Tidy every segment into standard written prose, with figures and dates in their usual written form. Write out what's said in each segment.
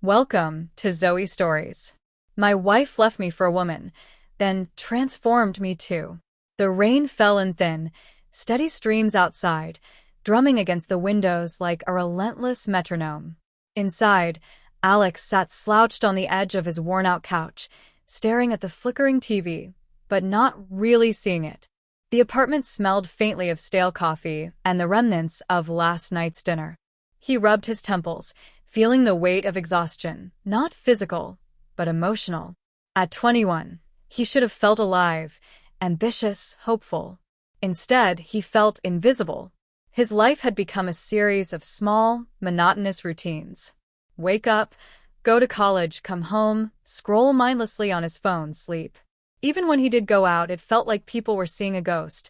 Welcome to Zoe Stories. My wife left me for a woman, then transformed me too. The rain fell in thin, steady streams outside, drumming against the windows like a relentless metronome. Inside, Alex sat slouched on the edge of his worn-out couch, staring at the flickering TV, but not really seeing it. The apartment smelled faintly of stale coffee and the remnants of last night's dinner. He rubbed his temples, feeling the weight of exhaustion, not physical, but emotional. At 21, he should have felt alive, ambitious, hopeful. Instead, he felt invisible. His life had become a series of small, monotonous routines. Wake up, go to college, come home, scroll mindlessly on his phone, sleep. Even when he did go out, it felt like people were seeing a ghost.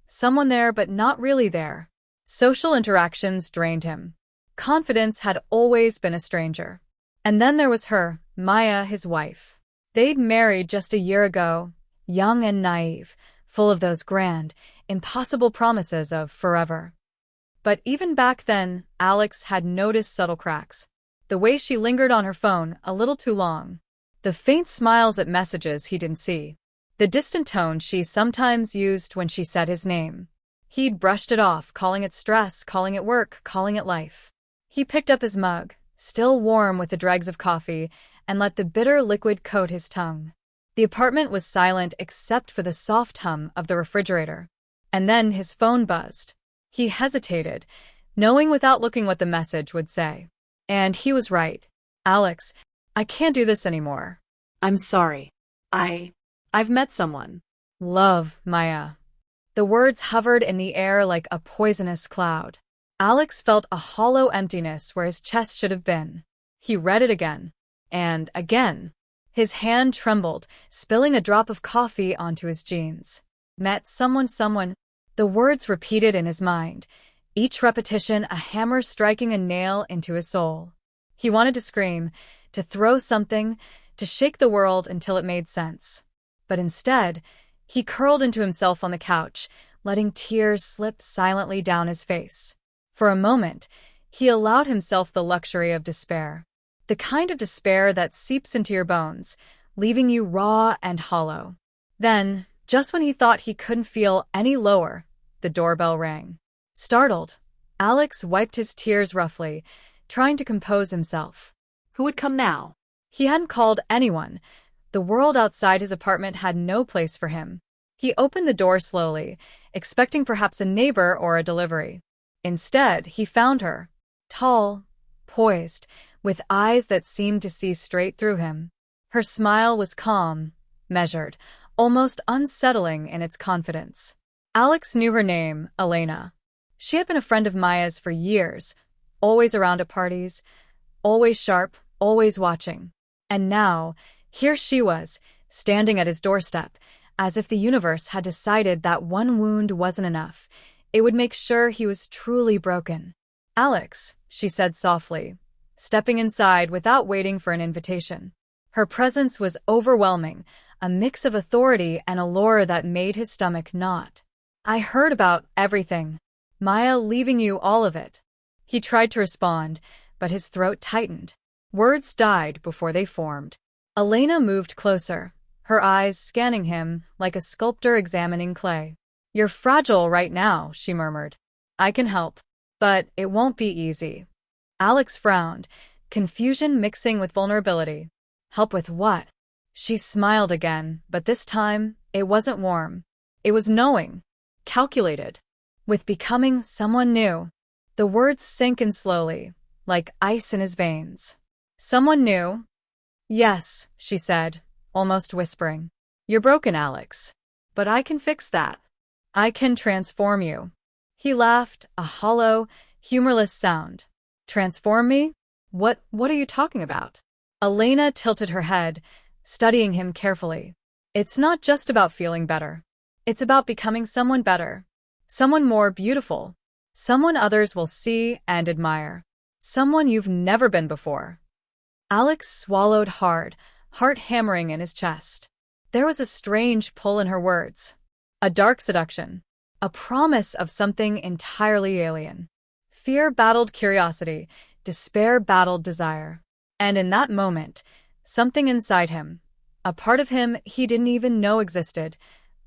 Someone there, but not really there. Social interactions drained him. Confidence had always been a stranger. And then there was her, Maya, his wife. They'd married just a year ago, young and naive, full of those grand, impossible promises of forever. But even back then, Alex had noticed subtle cracks. The way she lingered on her phone a little too long. The faint smiles at messages he didn't see. The distant tone she sometimes used when she said his name. He'd brushed it off, calling it stress, calling it work, calling it life. He picked up his mug, still warm with the dregs of coffee, and let the bitter liquid coat his tongue. The apartment was silent except for the soft hum of the refrigerator. And then his phone buzzed. He hesitated, knowing without looking what the message would say. And he was right. Alex, I can't do this anymore. I'm sorry. I've met someone. Love, Maya. The words hovered in the air like a poisonous cloud. Alex felt a hollow emptiness where his chest should have been. He read it again. And again. His hand trembled, spilling a drop of coffee onto his jeans. Met someone. The words repeated in his mind, each repetition a hammer striking a nail into his soul. He wanted to scream, to throw something, to shake the world until it made sense. But instead, he curled into himself on the couch, letting tears slip silently down his face. For a moment, he allowed himself the luxury of despair. The kind of despair that seeps into your bones, leaving you raw and hollow. Then, just when he thought he couldn't feel any lower, the doorbell rang. Startled, Alex wiped his tears roughly, trying to compose himself. Who would come now? He hadn't called anyone. The world outside his apartment had no place for him. He opened the door slowly, expecting perhaps a neighbor or a delivery. Instead, he found her, tall, poised, with eyes that seemed to see straight through him. Her smile was calm, measured, almost unsettling in its confidence. Alex knew her name, Elena. She had been a friend of Maya's for years, always around at parties, always sharp, always watching. And now, here she was, standing at his doorstep, as if the universe had decided that one wound wasn't enough. It would make sure he was truly broken. Alex, she said softly, stepping inside without waiting for an invitation. Her presence was overwhelming, a mix of authority and allure that made his stomach knot. I heard about everything. Maya leaving you, all of it. He tried to respond, but his throat tightened. Words died before they formed. Elena moved closer, her eyes scanning him like a sculptor examining clay. You're fragile right now, she murmured. I can help, but it won't be easy. Alex frowned, confusion mixing with vulnerability. Help with what? She smiled again, but this time, it wasn't warm. It was knowing, calculated, with becoming someone new. The words sank in slowly, like ice in his veins. Someone new? Yes, she said, almost whispering. You're broken, Alex. But I can fix that. I can transform you. He laughed, a hollow, humorless sound. Transform me? What are you talking about? Elena tilted her head, studying him carefully. It's not just about feeling better. It's about becoming someone better. Someone more beautiful. Someone others will see and admire. Someone you've never been before. Alex swallowed hard, heart hammering in his chest. There was a strange pull in her words. A dark seduction. A promise of something entirely alien. Fear battled curiosity. Despair battled desire. And in that moment, something inside him, a part of him he didn't even know existed,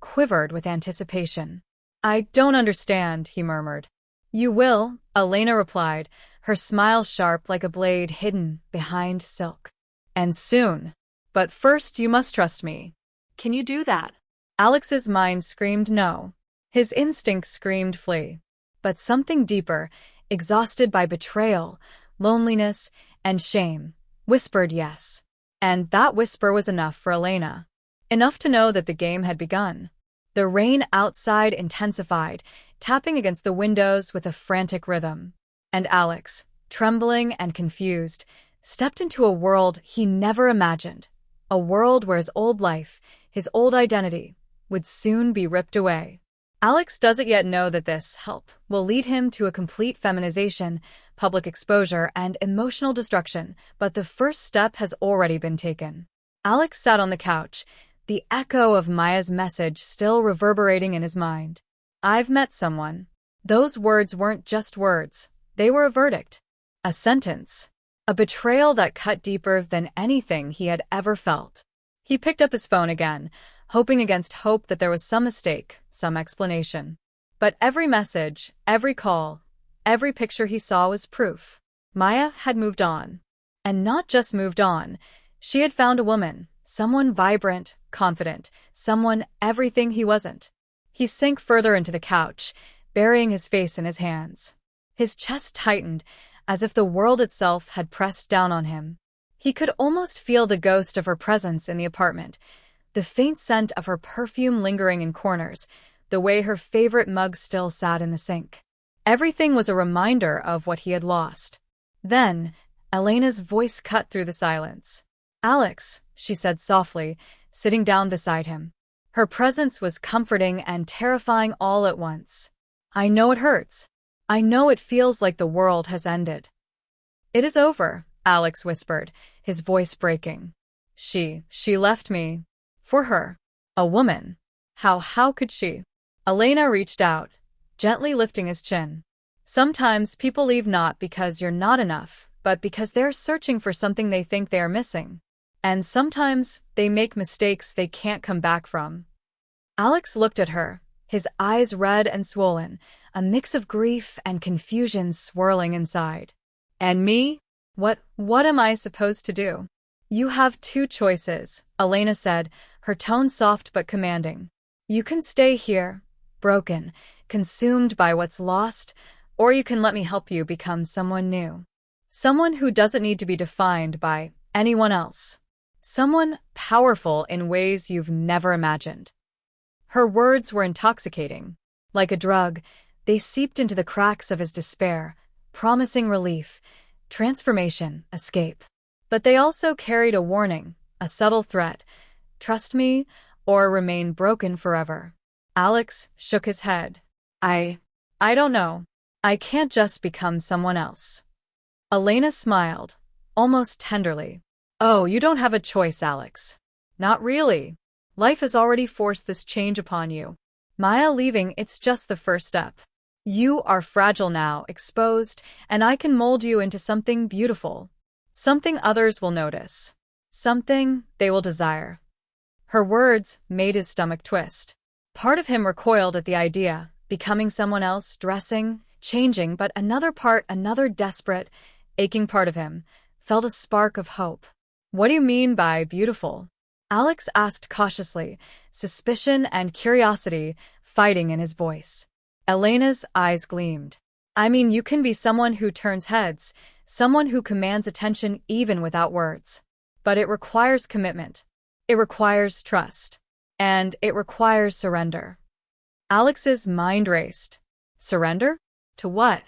quivered with anticipation. "I don't understand," he murmured. "You will," Elena replied, her smile sharp like a blade hidden behind silk. "And soon. But first you must trust me." Can you do that? Alex's mind screamed no. His instinct screamed flee. But something deeper, exhausted by betrayal, loneliness, and shame, whispered yes. And that whisper was enough for Elena. Enough to know that the game had begun. The rain outside intensified, tapping against the windows with a frantic rhythm. And Alex, trembling and confused, stepped into a world he never imagined. A world where his old life, his old identity, would soon be ripped away. Alex doesn't yet know that this help will lead him to a complete feminization, public exposure, and emotional destruction, but the first step has already been taken. Alex sat on the couch, the echo of Maya's message still reverberating in his mind. "I've met someone." Those words weren't just words. They were a verdict. A sentence. A betrayal that cut deeper than anything he had ever felt. He picked up his phone again, hoping against hope that there was some mistake, some explanation. But every message, every call, every picture he saw was proof. Maya had moved on. And not just moved on. She had found a woman, someone vibrant, confident, someone everything he wasn't. He sank further into the couch, burying his face in his hands. His chest tightened, as if the world itself had pressed down on him. He could almost feel the ghost of her presence in the apartment, the faint scent of her perfume lingering in corners, the way her favorite mug still sat in the sink. Everything was a reminder of what he had lost. Then, Elena's voice cut through the silence. "Alex," she said softly, sitting down beside him. Her presence was comforting and terrifying all at once. "I know it hurts. I know it feels like the world has ended." "It is over," Alex whispered, his voice breaking. She left me. For her. A woman. How could she?" Elena reached out, gently lifting his chin. "Sometimes people leave not because you're not enough, but because they're searching for something they think they are missing. And sometimes they make mistakes they can't come back from." Alex looked at her, his eyes red and swollen, a mix of grief and confusion swirling inside. "And me? What am I supposed to do?" "You have two choices," Elena said, her tone soft but commanding. "You can stay here, broken, consumed by what's lost, or you can let me help you become someone new. Someone who doesn't need to be defined by anyone else. Someone powerful in ways you've never imagined." Her words were intoxicating. Like a drug, they seeped into the cracks of his despair, promising relief, transformation, escape. But they also carried a warning, a subtle threat. Trust me, or remain broken forever. Alex shook his head. I don't know. I can't just become someone else." Elena smiled, almost tenderly. "Oh, you don't have a choice, Alex. Not really. Life has already forced this change upon you. Maya leaving, it's just the first step. You are fragile now, exposed, and I can mold you into something beautiful. Something others will notice. Something they will desire." Her words made his stomach twist. Part of him recoiled at the idea, becoming someone else, dressing, changing, but another part, another desperate, aching part of him, felt a spark of hope. "What do you mean by beautiful?" Alex asked cautiously, suspicion and curiosity fighting in his voice. Elena's eyes gleamed. "I mean, you can be someone who turns heads, someone who commands attention even without words. But it requires commitment. It requires trust. And it requires surrender." Alex's mind raced. Surrender? To what?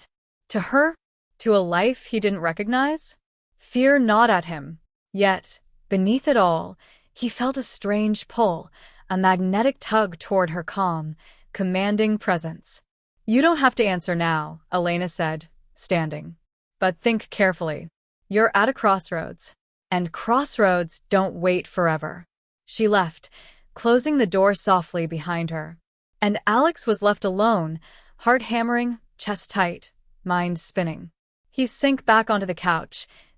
To her? To a life he didn't recognize? Fear gnawed at him. Yet, beneath it all, he felt a strange pull, a magnetic tug toward her calm, commanding presence. "You don't have to answer now," Elena said, standing. "But think carefully. You're at a crossroads. And crossroads don't wait forever." She left, closing the door softly behind her. And Alex was left alone, heart hammering, chest tight, mind spinning. He sank back onto the couch,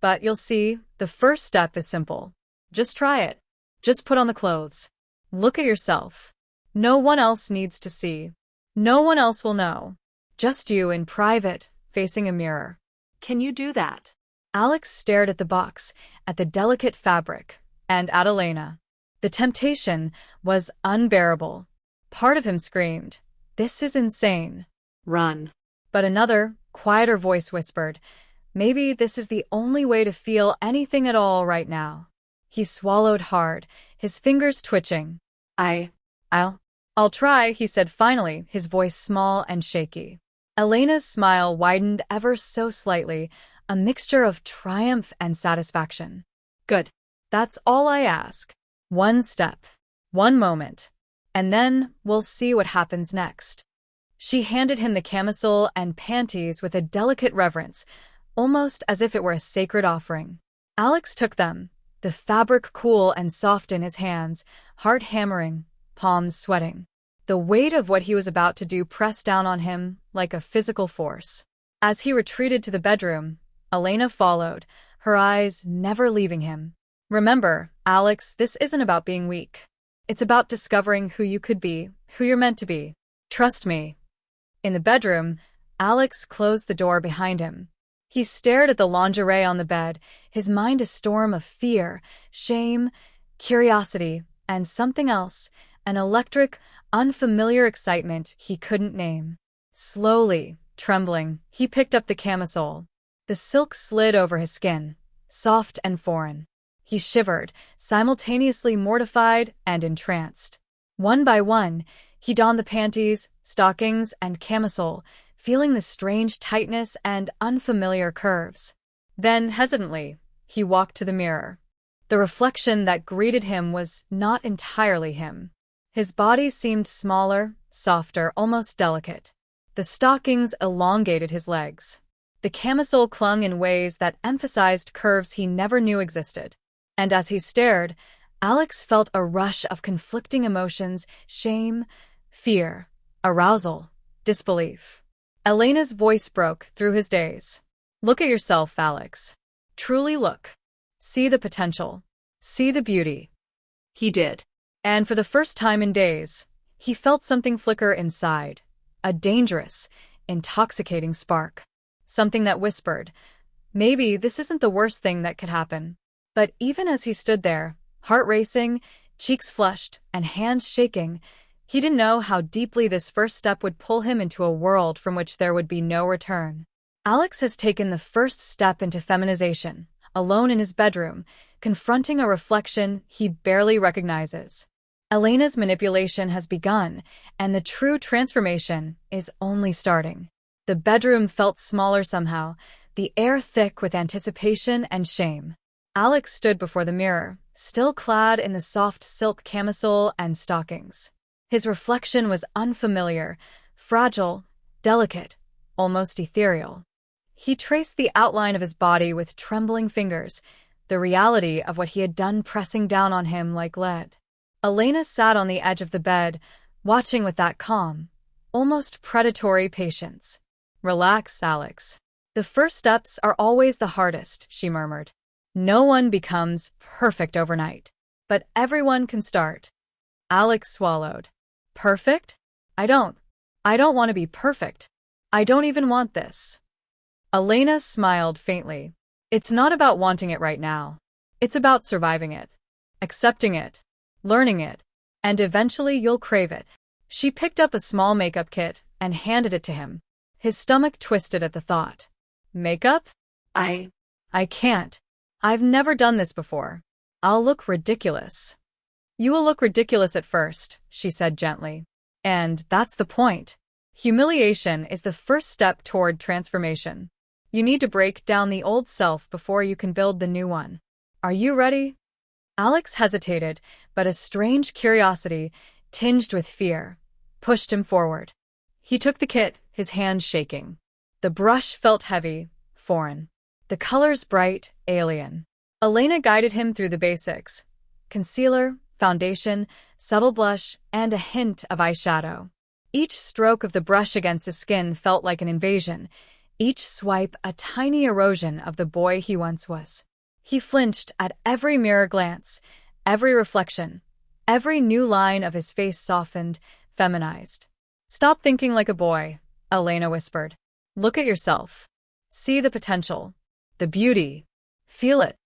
But you'll see, the first step is simple. Just try it. Just put on the clothes. Look at yourself. No one else needs to see. No one else will know. Just you in private, facing a mirror. Can you do that? Alex stared at the box, at the delicate fabric, and at Elena. The temptation was unbearable. Part of him screamed, "This is insane." Run. But another, quieter voice whispered, "Maybe this is the only way to feel anything at all right now." He swallowed hard, his fingers twitching. I'll try, he said finally, his voice small and shaky. Elena's smile widened ever so slightly, a mixture of triumph and satisfaction. Good. That's all I ask. One step. One moment. And then we'll see what happens next. She handed him the camisole and panties with a delicate reverence, almost as if it were a sacred offering. Alex took them, the fabric cool and soft in his hands, heart hammering, palms sweating. The weight of what he was about to do pressed down on him like a physical force. As he retreated to the bedroom, Elena followed, her eyes never leaving him. Remember, Alex, this isn't about being weak. It's about discovering who you could be, who you're meant to be. Trust me. In the bedroom, Alex closed the door behind him. He stared at the lingerie on the bed, his mind a storm of fear, shame, curiosity, and something else, an electric, unfamiliar excitement he couldn't name. Slowly, trembling, he picked up the camisole. The silk slid over his skin, soft and foreign. He shivered, simultaneously mortified and entranced. One by one, he donned the panties, stockings, and camisole, feeling the strange tightness and unfamiliar curves. Then, hesitantly, he walked to the mirror. The reflection that greeted him was not entirely him. His body seemed smaller, softer, almost delicate. The stockings elongated his legs. The camisole clung in ways that emphasized curves he never knew existed. And as he stared, Alex felt a rush of conflicting emotions, shame, fear, arousal, disbelief. Elena's voice broke through his daze. Look at yourself, Alex. Truly look. See the potential. See the beauty. He did. And for the first time in days, he felt something flicker inside. A dangerous, intoxicating spark. Something that whispered, maybe this isn't the worst thing that could happen. But even as he stood there, heart racing, cheeks flushed, and hands shaking, he didn't know how deeply this first step would pull him into a world from which there would be no return. Alex has taken the first step into feminization, alone in his bedroom, confronting a reflection he barely recognizes. Elena's manipulation has begun, and the true transformation is only starting. The bedroom felt smaller somehow, the air thick with anticipation and shame. Alex stood before the mirror, still clad in the soft silk camisole and stockings. His reflection was unfamiliar, fragile, delicate, almost ethereal. He traced the outline of his body with trembling fingers, the reality of what he had done pressing down on him like lead. Elena sat on the edge of the bed, watching with that calm, almost predatory patience. Relax, Alex. The first steps are always the hardest, she murmured. No one becomes perfect overnight, but everyone can start. Alex swallowed. Perfect? I don't want to be perfect. I don't even want this. Elena smiled faintly. It's not about wanting it right now. It's about surviving it, accepting it, learning it, and eventually you'll crave it. She picked up a small makeup kit and handed it to him. His stomach twisted at the thought. Makeup? I can't. I've never done this before. I'll look ridiculous. You will look ridiculous at first, she said gently. And that's the point. Humiliation is the first step toward transformation. You need to break down the old self before you can build the new one. Are you ready? Alex hesitated, but a strange curiosity, tinged with fear, pushed him forward. He took the kit, his hands shaking. The brush felt heavy, foreign. The colors bright, alien. Elena guided him through the basics. Concealer, foundation, subtle blush, and a hint of eyeshadow. Each stroke of the brush against his skin felt like an invasion, each swipe a tiny erosion of the boy he once was. He flinched at every mirror glance, every reflection, every new line of his face softened, feminized. "Stop thinking like a boy," Elena whispered. "Look at yourself. See the potential, the beauty. Feel it."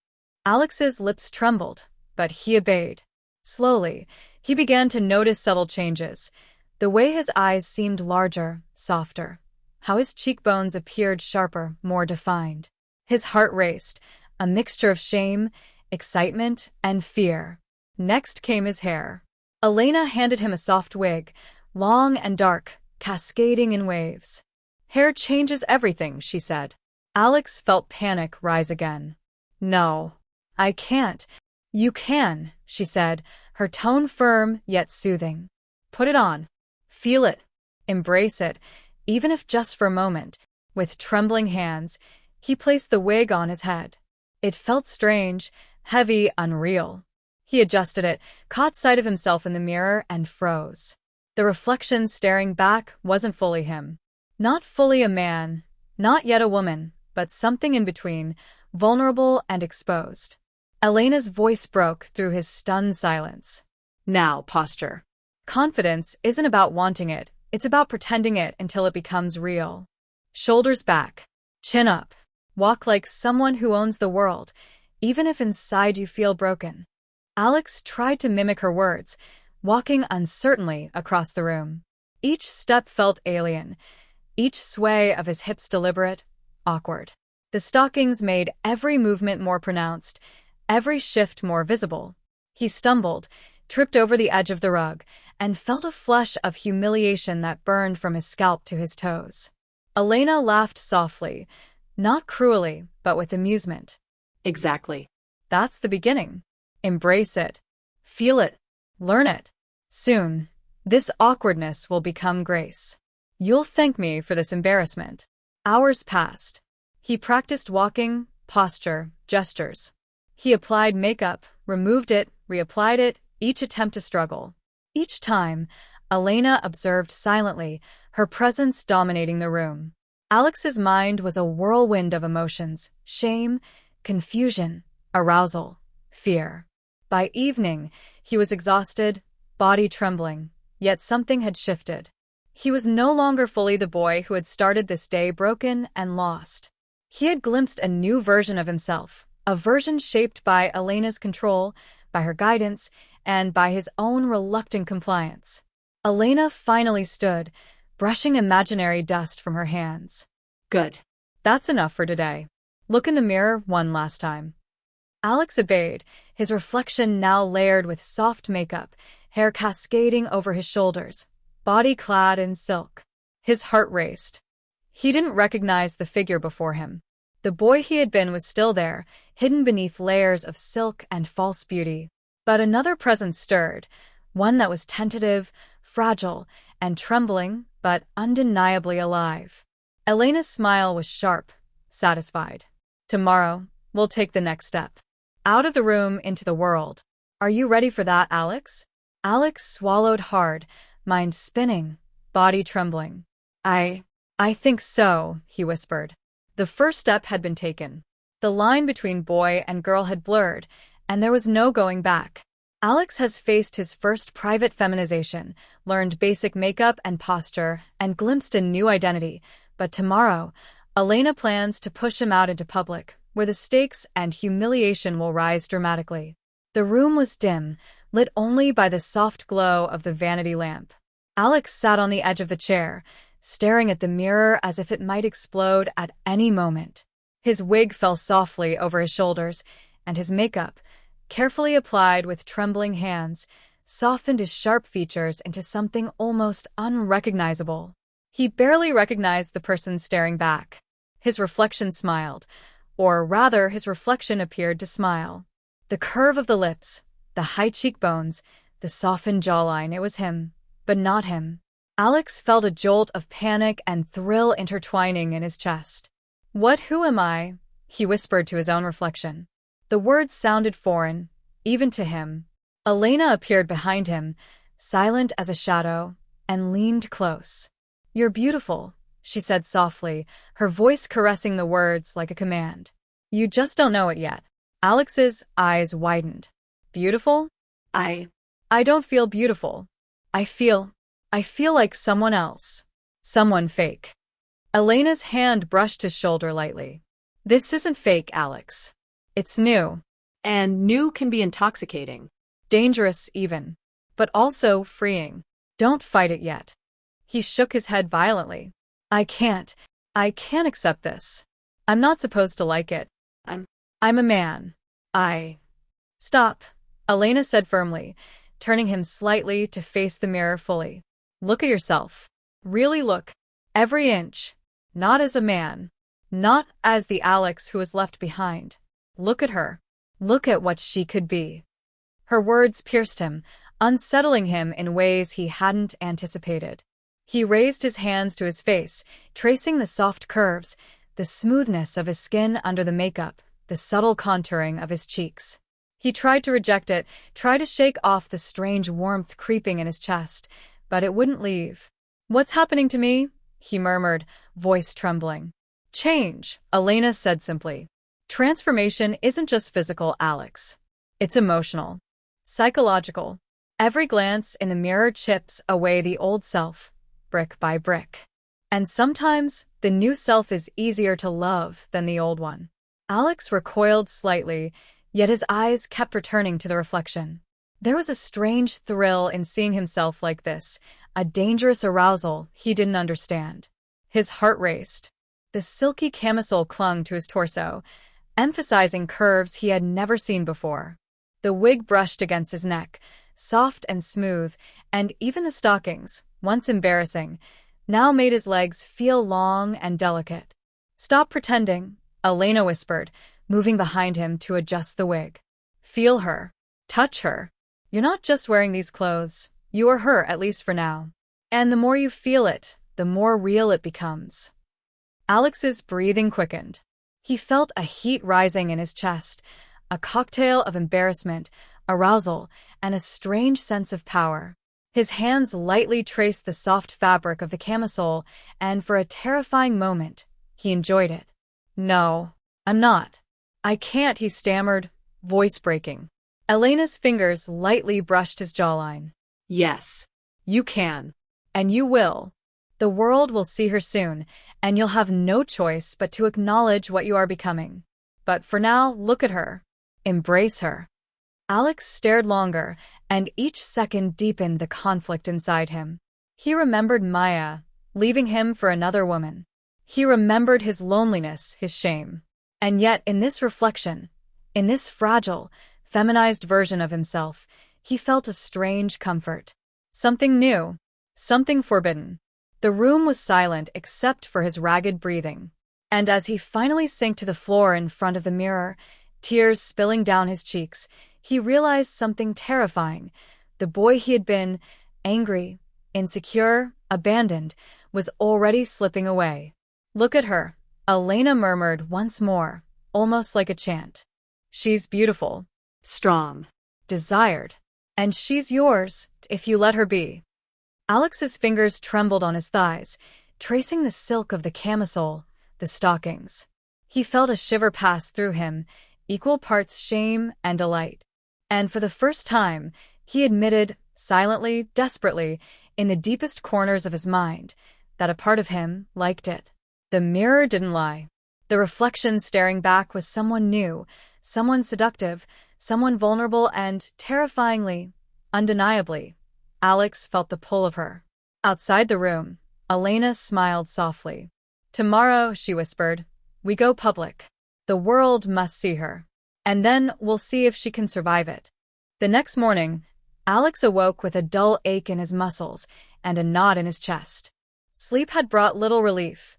Alex's lips trembled, but he obeyed. Slowly, he began to notice subtle changes. The way his eyes seemed larger, softer. How his cheekbones appeared sharper, more defined. His heart raced, a mixture of shame, excitement, and fear. Next came his hair. Elena handed him a soft wig, long and dark, cascading in waves. "Hair changes everything," she said. Alex felt panic rise again. "No, I can't." "You can," she said, her tone firm yet soothing. "Put it on. Feel it. Embrace it, even if just for a moment." With trembling hands, he placed the wig on his head. It felt strange, heavy, unreal. He adjusted it, caught sight of himself in the mirror, and froze. The reflection staring back wasn't fully him. Not fully a man, not yet a woman, but something in between, vulnerable and exposed. Elena's voice broke through his stunned silence. Now, posture. Confidence isn't about wanting it, it's about pretending it until it becomes real. Shoulders back, chin up. Walk like someone who owns the world, even if inside you feel broken. Alex tried to mimic her words, walking uncertainly across the room. Each step felt alien, each sway of his hips deliberate, awkward. The stockings made every movement more pronounced, every shift more visible. He stumbled, tripped over the edge of the rug, and felt a flush of humiliation that burned from his scalp to his toes. Elena laughed softly, not cruelly, but with amusement. Exactly. That's the beginning. Embrace it. Feel it. Learn it. Soon, this awkwardness will become grace. You'll thank me for this embarrassment. Hours passed. He practiced walking, posture, gestures. He applied makeup, removed it, reapplied it, each attempt a struggle. Each time, Elena observed silently, her presence dominating the room. Alex's mind was a whirlwind of emotions: shame, confusion, arousal, fear. By evening, he was exhausted, body trembling, yet something had shifted. He was no longer fully the boy who had started this day broken and lost. He had glimpsed a new version of himself, a version shaped by Elena's control, by her guidance, and by his own reluctant compliance. Elena finally stood, brushing imaginary dust from her hands. Good. That's enough for today. Look in the mirror one last time. Alex obeyed, his reflection now layered with soft makeup, hair cascading over his shoulders, body clad in silk. His heart raced. He didn't recognize the figure before him. The boy he had been was still there, hidden beneath layers of silk and false beauty. But another presence stirred, one that was tentative, fragile, and trembling, but undeniably alive. Elena's smile was sharp, satisfied. Tomorrow, we'll take the next step. Out of the room into the world. Are you ready for that, Alex? Alex swallowed hard, mind spinning, body trembling. I think so, he whispered. The first step had been taken. The line between boy and girl had blurred, and there was no going back. Alex has faced his first private feminization, learned basic makeup and posture, and glimpsed a new identity. But tomorrow, Elena plans to push him out into public, where the stakes and humiliation will rise dramatically. The room was dim, lit only by the soft glow of the vanity lamp. Alex sat on the edge of the chair, staring at the mirror as if it might explode at any moment. His wig fell softly over his shoulders, and his makeup, carefully applied with trembling hands, softened his sharp features into something almost unrecognizable. He barely recognized the person staring back. His reflection smiled, or rather, his reflection appeared to smile. The curve of the lips, the high cheekbones, the softened jawline, it was him, but not him. Alex felt a jolt of panic and thrill intertwining in his chest. Who am I?" he whispered to his own reflection. The words sounded foreign, even to him. Elena appeared behind him, silent as a shadow, and leaned close. "You're beautiful," she said softly, her voice caressing the words like a command. You just don't know it yet. Alex's eyes widened. Beautiful? I don't feel beautiful. I feel like someone else. Someone fake. Elena's hand brushed his shoulder lightly. This isn't fake, Alex. It's new. And new can be intoxicating. Dangerous even. But also freeing. Don't fight it yet. He shook his head violently. I can't accept this. I'm not supposed to like it. I'm a man. Stop, Elena said firmly, turning him slightly to face the mirror fully. Look at yourself. Really look. Every inch. Not as a man. Not as the Alex who was left behind. Look at her. Look at what she could be. Her words pierced him, unsettling him in ways he hadn't anticipated. He raised his hands to his face, tracing the soft curves, the smoothness of his skin under the makeup, the subtle contouring of his cheeks. He tried to reject it, tried to shake off the strange warmth creeping in his chest, but it wouldn't leave. What's happening to me? He murmured, voice trembling. Change, Elena said simply. Transformation isn't just physical, Alex. It's emotional. Psychological. Every glance in the mirror chips away the old self, brick by brick. And sometimes, the new self is easier to love than the old one. Alex recoiled slightly, yet his eyes kept returning to the reflection. There was a strange thrill in seeing himself like this, a dangerous arousal he didn't understand. His heart raced. The silky camisole clung to his torso, emphasizing curves he had never seen before. The wig brushed against his neck, soft and smooth, and even the stockings, once embarrassing, now made his legs feel long and delicate. Stop pretending, Elena whispered, moving behind him to adjust the wig. Feel her. Touch her. You're not just wearing these clothes. You are her, at least for now. And the more you feel it, the more real it becomes. Alex's breathing quickened. He felt a heat rising in his chest, a cocktail of embarrassment, arousal, and a strange sense of power. His hands lightly traced the soft fabric of the camisole, and for a terrifying moment, he enjoyed it. No, I'm not. I can't, he stammered, voice breaking. Elena's fingers lightly brushed his jawline. Yes, you can. And you will. The world will see her soon, and you'll have no choice but to acknowledge what you are becoming. But for now, look at her. Embrace her. Alex stared longer, and each second deepened the conflict inside him. He remembered Maya, leaving him for another woman. He remembered his loneliness, his shame. And yet, in this reflection, in this fragile, feminized version of himself, he felt a strange comfort. Something new. Something forbidden. The room was silent except for his ragged breathing. And as he finally sank to the floor in front of the mirror, tears spilling down his cheeks, he realized something terrifying. The boy he had been, angry, insecure, abandoned, was already slipping away. Look at her, Elena murmured once more, almost like a chant. She's beautiful. Strong. Desired. And she's yours, if you let her be. Alex's fingers trembled on his thighs, tracing the silk of the camisole, the stockings. He felt a shiver pass through him, equal parts shame and delight. And for the first time, he admitted, silently, desperately, in the deepest corners of his mind, that a part of him liked it. The mirror didn't lie. The reflection staring back was someone new, someone seductive, someone vulnerable and, terrifyingly, undeniably, Alex felt the pull of her. Outside the room, Elena smiled softly. Tomorrow, she whispered, we go public. The world must see her. And then we'll see if she can survive it. The next morning, Alex awoke with a dull ache in his muscles and a knot in his chest. Sleep had brought little relief.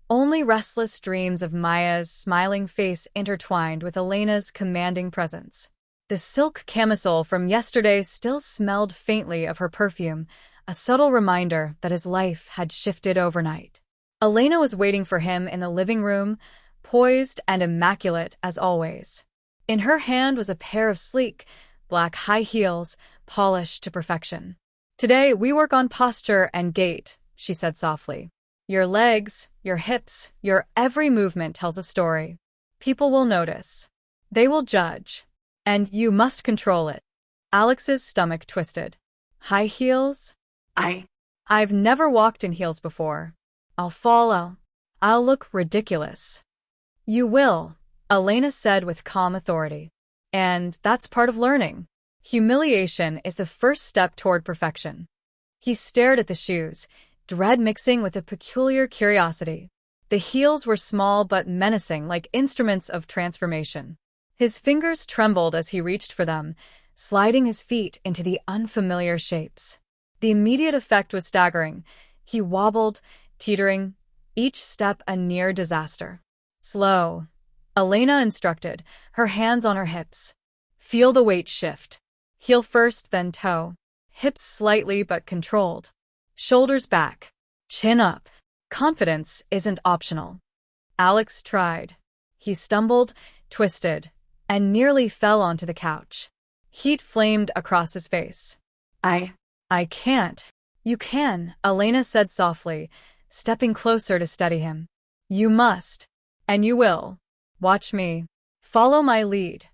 Only restless dreams of Maya's smiling face intertwined with Elena's commanding presence. The silk camisole from yesterday still smelled faintly of her perfume, a subtle reminder that his life had shifted overnight. Elena was waiting for him in the living room, poised and immaculate as always. In her hand was a pair of sleek, black high heels, polished to perfection. Today we work on posture and gait, she said softly. Your legs, your hips, your every movement tells a story. People will notice. They will judge. And you must control it. Alex's stomach twisted. High heels? I've never walked in heels before. I'll fall. I'll look ridiculous. You will, Elena said with calm authority. And that's part of learning. Humiliation is the first step toward perfection. He stared at the shoes, dread mixing with a peculiar curiosity. The heels were small but menacing, like instruments of transformation. His fingers trembled as he reached for them, sliding his feet into the unfamiliar shapes. The immediate effect was staggering. He wobbled, teetering, each step a near disaster. Slow, Elena instructed, her hands on her hips. Feel the weight shift. Heel first, then toe. Hips slightly but controlled. Shoulders back. Chin up. Confidence isn't optional. Alex tried. He stumbled, twisted, and nearly fell onto the couch. Heat flamed across his face. I can't. You can, Elena said softly, stepping closer to steady him. You must. And you will. Watch me. Follow my lead.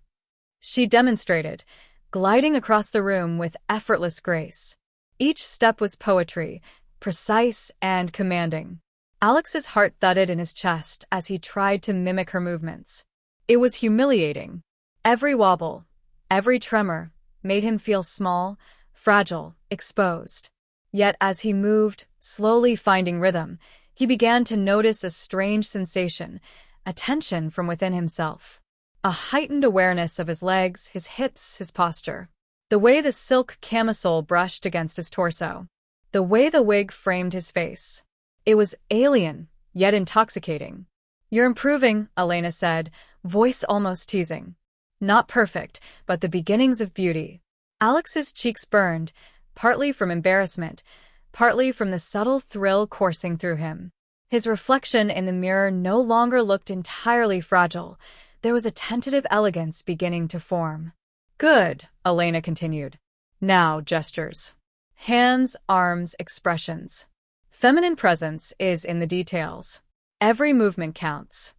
She demonstrated, gliding across the room with effortless grace. Each step was poetry, precise and commanding. Alex's heart thudded in his chest as he tried to mimic her movements. It was humiliating. Every wobble, every tremor, made him feel small, fragile, exposed. Yet as he moved, slowly finding rhythm, he began to notice a strange sensation, a tension from within himself. A heightened awareness of his legs, his hips, his posture. The way the silk camisole brushed against his torso. The way the wig framed his face. It was alien, yet intoxicating. You're improving, Elena said, voice almost teasing. Not perfect, but the beginnings of beauty. Alex's cheeks burned, partly from embarrassment, partly from the subtle thrill coursing through him. His reflection in the mirror no longer looked entirely fragile. There was a tentative elegance beginning to form. Good, Elena continued. Now, gestures. Hands, arms, expressions. Feminine presence is in the details. Every movement counts.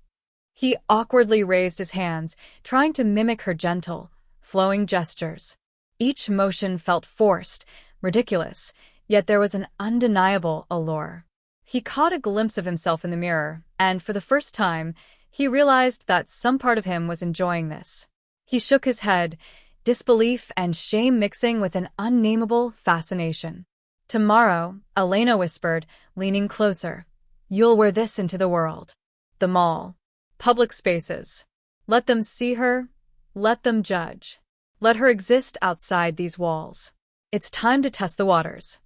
He awkwardly raised his hands, trying to mimic her gentle, flowing gestures. Each motion felt forced, ridiculous, yet there was an undeniable allure. He caught a glimpse of himself in the mirror, and for the first time, he realized that some part of him was enjoying this. He shook his head, disbelief and shame mixing with an unnameable fascination. Tomorrow, Elena whispered, leaning closer, you'll wear this into the world. The mall. Public spaces. Let them see her. Let them judge. Let her exist outside these walls. It's time to test the waters.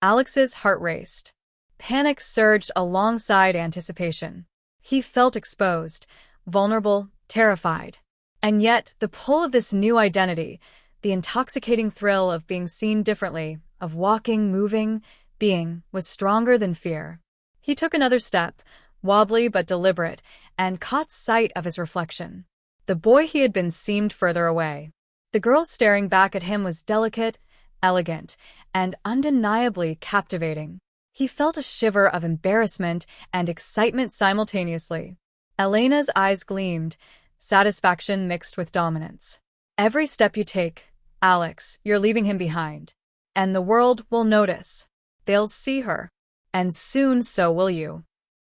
Alex's heart raced. Panic surged alongside anticipation. He felt exposed, vulnerable, terrified. And yet, the pull of this new identity, the intoxicating thrill of being seen differently, of walking, moving, being, was stronger than fear. He took another step, wobbly but deliberate, and caught sight of his reflection. The boy he had been seemed further away. The girl staring back at him was delicate, elegant, and undeniably captivating. He felt a shiver of embarrassment and excitement simultaneously. Elena's eyes gleamed, satisfaction mixed with dominance. Every step you take, Alex, you're leaving him behind. And the world will notice. They'll see her. And soon so will you.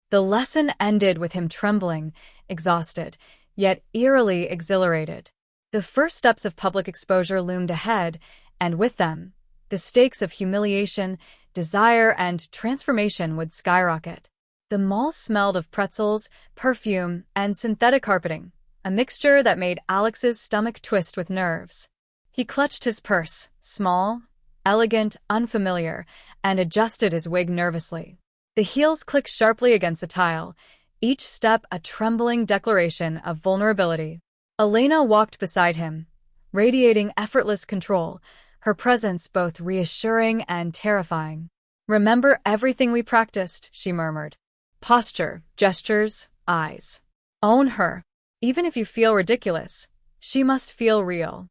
The lesson ended with him trembling, exhausted, yet eerily exhilarated. The first steps of public exposure loomed ahead, and with them, the stakes of humiliation, desire, and transformation would skyrocket. The mall smelled of pretzels, perfume, and synthetic carpeting, a mixture that made Alex's stomach twist with nerves. He clutched his purse, small, elegant, unfamiliar, and adjusted his wig nervously. The heels clicked sharply against the tile, each step a trembling declaration of vulnerability. Elena walked beside him, radiating effortless control, her presence both reassuring and terrifying. Remember everything we practiced, she murmured. Posture, gestures, eyes. Own her. Even if you feel ridiculous, she must feel real.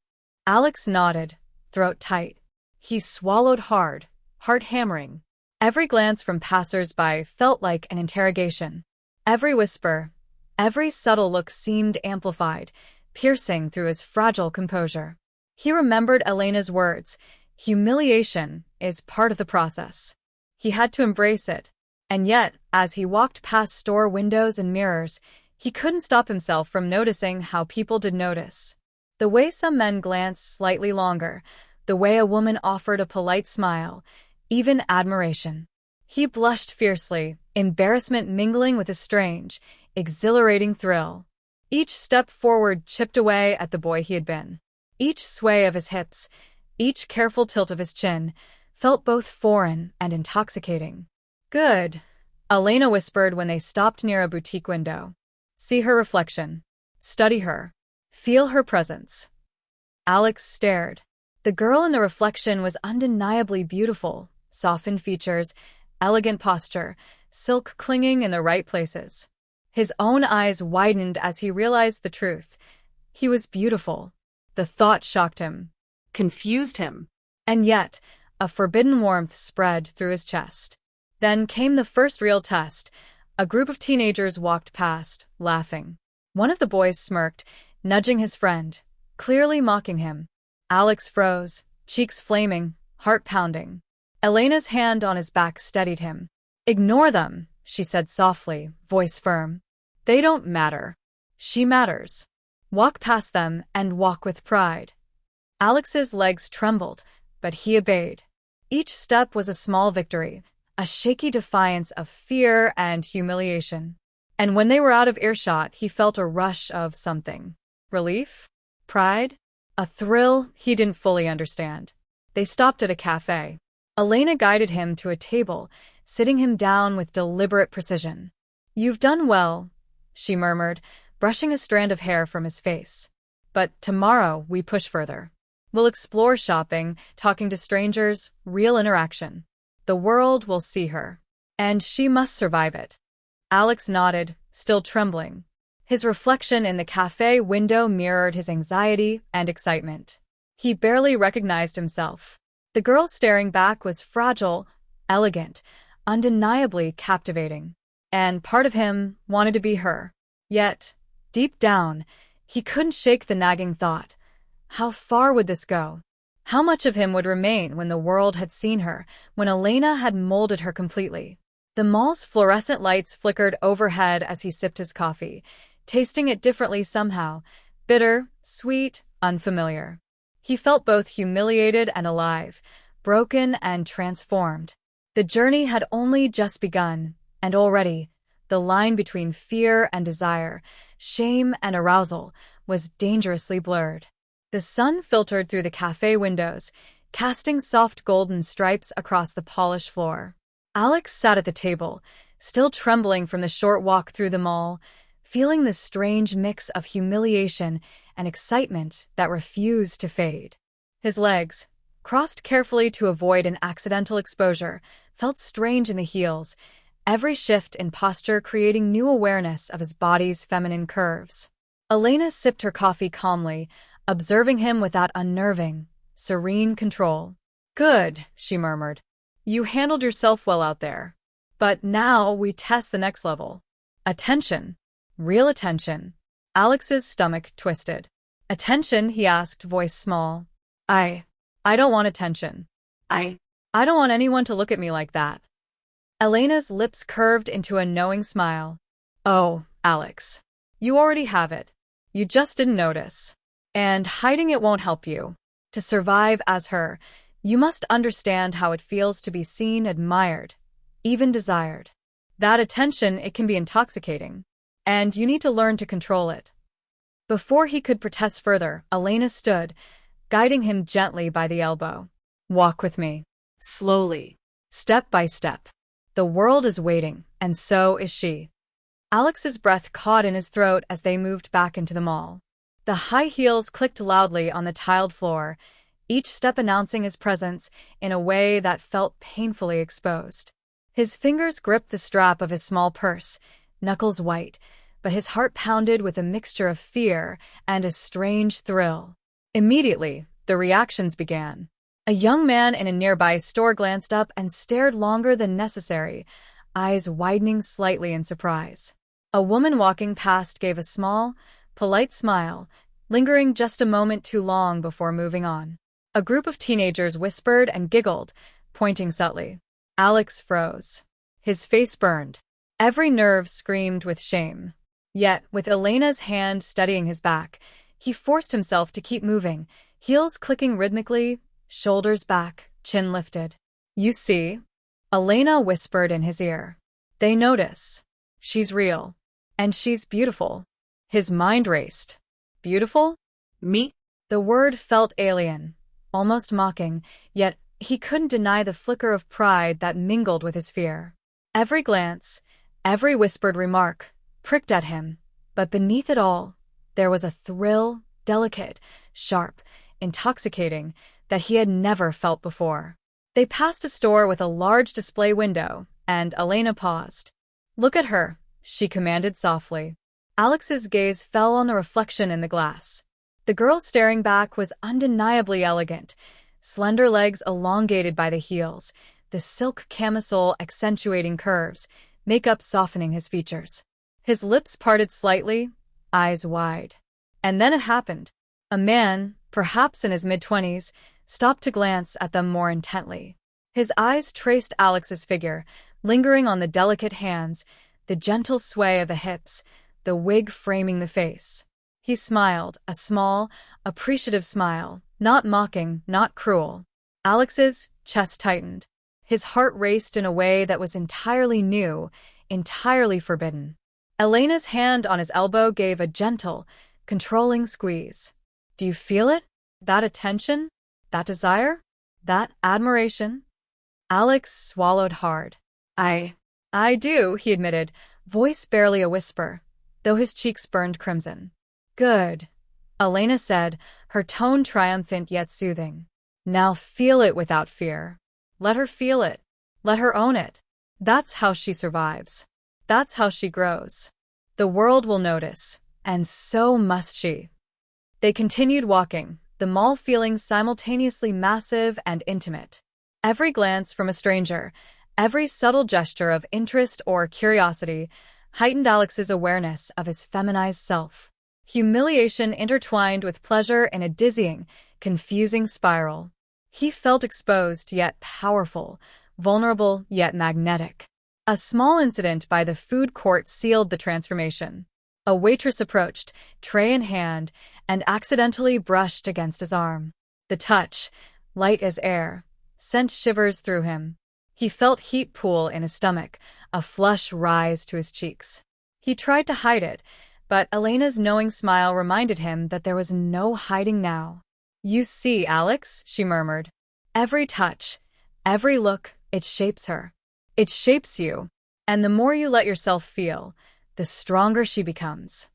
Alex nodded, throat tight. He swallowed hard, heart hammering. Every glance from passers-by felt like an interrogation. Every whisper, every subtle look seemed amplified, piercing through his fragile composure. He remembered Elena's words, "Humiliation is part of the process." He had to embrace it. And yet, as he walked past store windows and mirrors, he couldn't stop himself from noticing how people did notice. The way some men glanced slightly longer, the way a woman offered a polite smile, even admiration. He blushed fiercely, embarrassment mingling with a strange, exhilarating thrill. Each step forward chipped away at the boy he had been. Each sway of his hips, each careful tilt of his chin, felt both foreign and intoxicating. "Good," Elena whispered when they stopped near a boutique window. "See her reflection. Study her. Feel her presence." Alex stared. The girl in the reflection was undeniably beautiful, softened features, elegant posture, silk clinging in the right places. His own eyes widened as he realized the truth. He was beautiful. The thought shocked him. Confused him. And yet, a forbidden warmth spread through his chest. Then came the first real test. A group of teenagers walked past, laughing. One of the boys smirked, nudging his friend, clearly mocking him. Alex froze, cheeks flaming, heart pounding. Elena's hand on his back steadied him. "Ignore them," she said softly, voice firm. "They don't matter. She matters. Walk past them and walk with pride." Alex's legs trembled, but he obeyed. Each step was a small victory, a shaky defiance of fear and humiliation. And when they were out of earshot, he felt a rush of something. Relief? Pride? A thrill he didn't fully understand. They stopped at a cafe. Elena guided him to a table, sitting him down with deliberate precision. "You've done well," she murmured, brushing a strand of hair from his face. "But tomorrow we push further. We'll explore shopping, talking to strangers, real interaction. The world will see her. And she must survive it." Alex nodded, still trembling. His reflection in the cafe window mirrored his anxiety and excitement. He barely recognized himself. The girl staring back was fragile, elegant, undeniably captivating. And part of him wanted to be her. Yet, deep down, he couldn't shake the nagging thought. How far would this go? How much of him would remain when the world had seen her, when Elena had molded her completely? The mall's fluorescent lights flickered overhead as he sipped his coffee, tasting it differently somehow, bitter, sweet, unfamiliar. He felt both humiliated and alive, broken and transformed. The journey had only just begun, and already, the line between fear and desire, shame and arousal, was dangerously blurred. The sun filtered through the cafe windows, casting soft golden stripes across the polished floor. Alex sat at the table, still trembling from the short walk through the mall, feeling the strange mix of humiliation and excitement that refused to fade. His legs, crossed carefully to avoid an accidental exposure, felt strange in the heels, every shift in posture creating new awareness of his body's feminine curves. Elena sipped her coffee calmly, observing him with that unnerving, serene control. "Good," she murmured. "You handled yourself well out there. But now we test the next level. Attention. Real attention." Alex's stomach twisted. "Attention?" he asked, voice small. I don't want attention. I don't want anyone to look at me like that." Elena's lips curved into a knowing smile. "Oh, Alex. You already have it. You just didn't notice. And hiding it won't help you. To survive as her, you must understand how it feels to be seen, admired, even desired. That attention, it can be intoxicating. And you need to learn to control it." Before he could protest further, Elena stood, guiding him gently by the elbow. "Walk with me. Slowly. Step by step. The world is waiting, and so is she." Alex's breath caught in his throat as they moved back into the mall. The high heels clicked loudly on the tiled floor, each step announcing his presence in a way that felt painfully exposed. His fingers gripped the strap of his small purse, knuckles white, but his heart pounded with a mixture of fear and a strange thrill. Immediately, the reactions began. A young man in a nearby store glanced up and stared longer than necessary, eyes widening slightly in surprise. A woman walking past gave a small, polite smile, lingering just a moment too long before moving on. A group of teenagers whispered and giggled, pointing subtly. Alex froze. His face burned. Every nerve screamed with shame. Yet, with Elena's hand steadying his back, he forced himself to keep moving, heels clicking rhythmically, shoulders back, chin lifted. "You see?" Elena whispered in his ear. "They notice. She's real. And she's beautiful." His mind raced. Beautiful? Me? The word felt alien, almost mocking, yet he couldn't deny the flicker of pride that mingled with his fear. Every glance, every whispered remark, pricked at him, but beneath it all, there was a thrill, delicate, sharp, intoxicating, that he had never felt before. They passed a store with a large display window, and Elena paused. "Look at her," she commanded softly. Alex's gaze fell on the reflection in the glass. The girl staring back was undeniably elegant, slender legs elongated by the heels, the silk camisole accentuating curves, makeup softening his features. His lips parted slightly, eyes wide. And then it happened. A man, perhaps in his mid-20s, stopped to glance at them more intently. His eyes traced Alex's figure, lingering on the delicate hands, the gentle sway of the hips, the wig framing the face. He smiled, a small, appreciative smile, not mocking, not cruel. Alex's chest tightened. His heart raced in a way that was entirely new, entirely forbidden. Elena's hand on his elbow gave a gentle, controlling squeeze. "Do you feel it? That attention? That desire? That admiration?" Alex swallowed hard. I do," he admitted, voice barely a whisper, though his cheeks burned crimson. "Good," Elena said, her tone triumphant yet soothing. "Now feel it without fear. Let her feel it. Let her own it. That's how she survives. That's how she grows. The world will notice, and so must she." They continued walking, the mall feeling simultaneously massive and intimate. Every glance from a stranger, every subtle gesture of interest or curiosity, heightened Alex's awareness of his feminized self. Humiliation intertwined with pleasure in a dizzying, confusing spiral. He felt exposed yet powerful, vulnerable yet magnetic. A small incident by the food court sealed the transformation. A waitress approached, tray in hand, and accidentally brushed against his arm. The touch, light as air, sent shivers through him. He felt heat pool in his stomach, a flush rise to his cheeks. He tried to hide it, but Elena's knowing smile reminded him that there was no hiding now. "You see, Alex," she murmured. "Every touch, every look, it shapes her. It shapes you. And the more you let yourself feel, the stronger she becomes."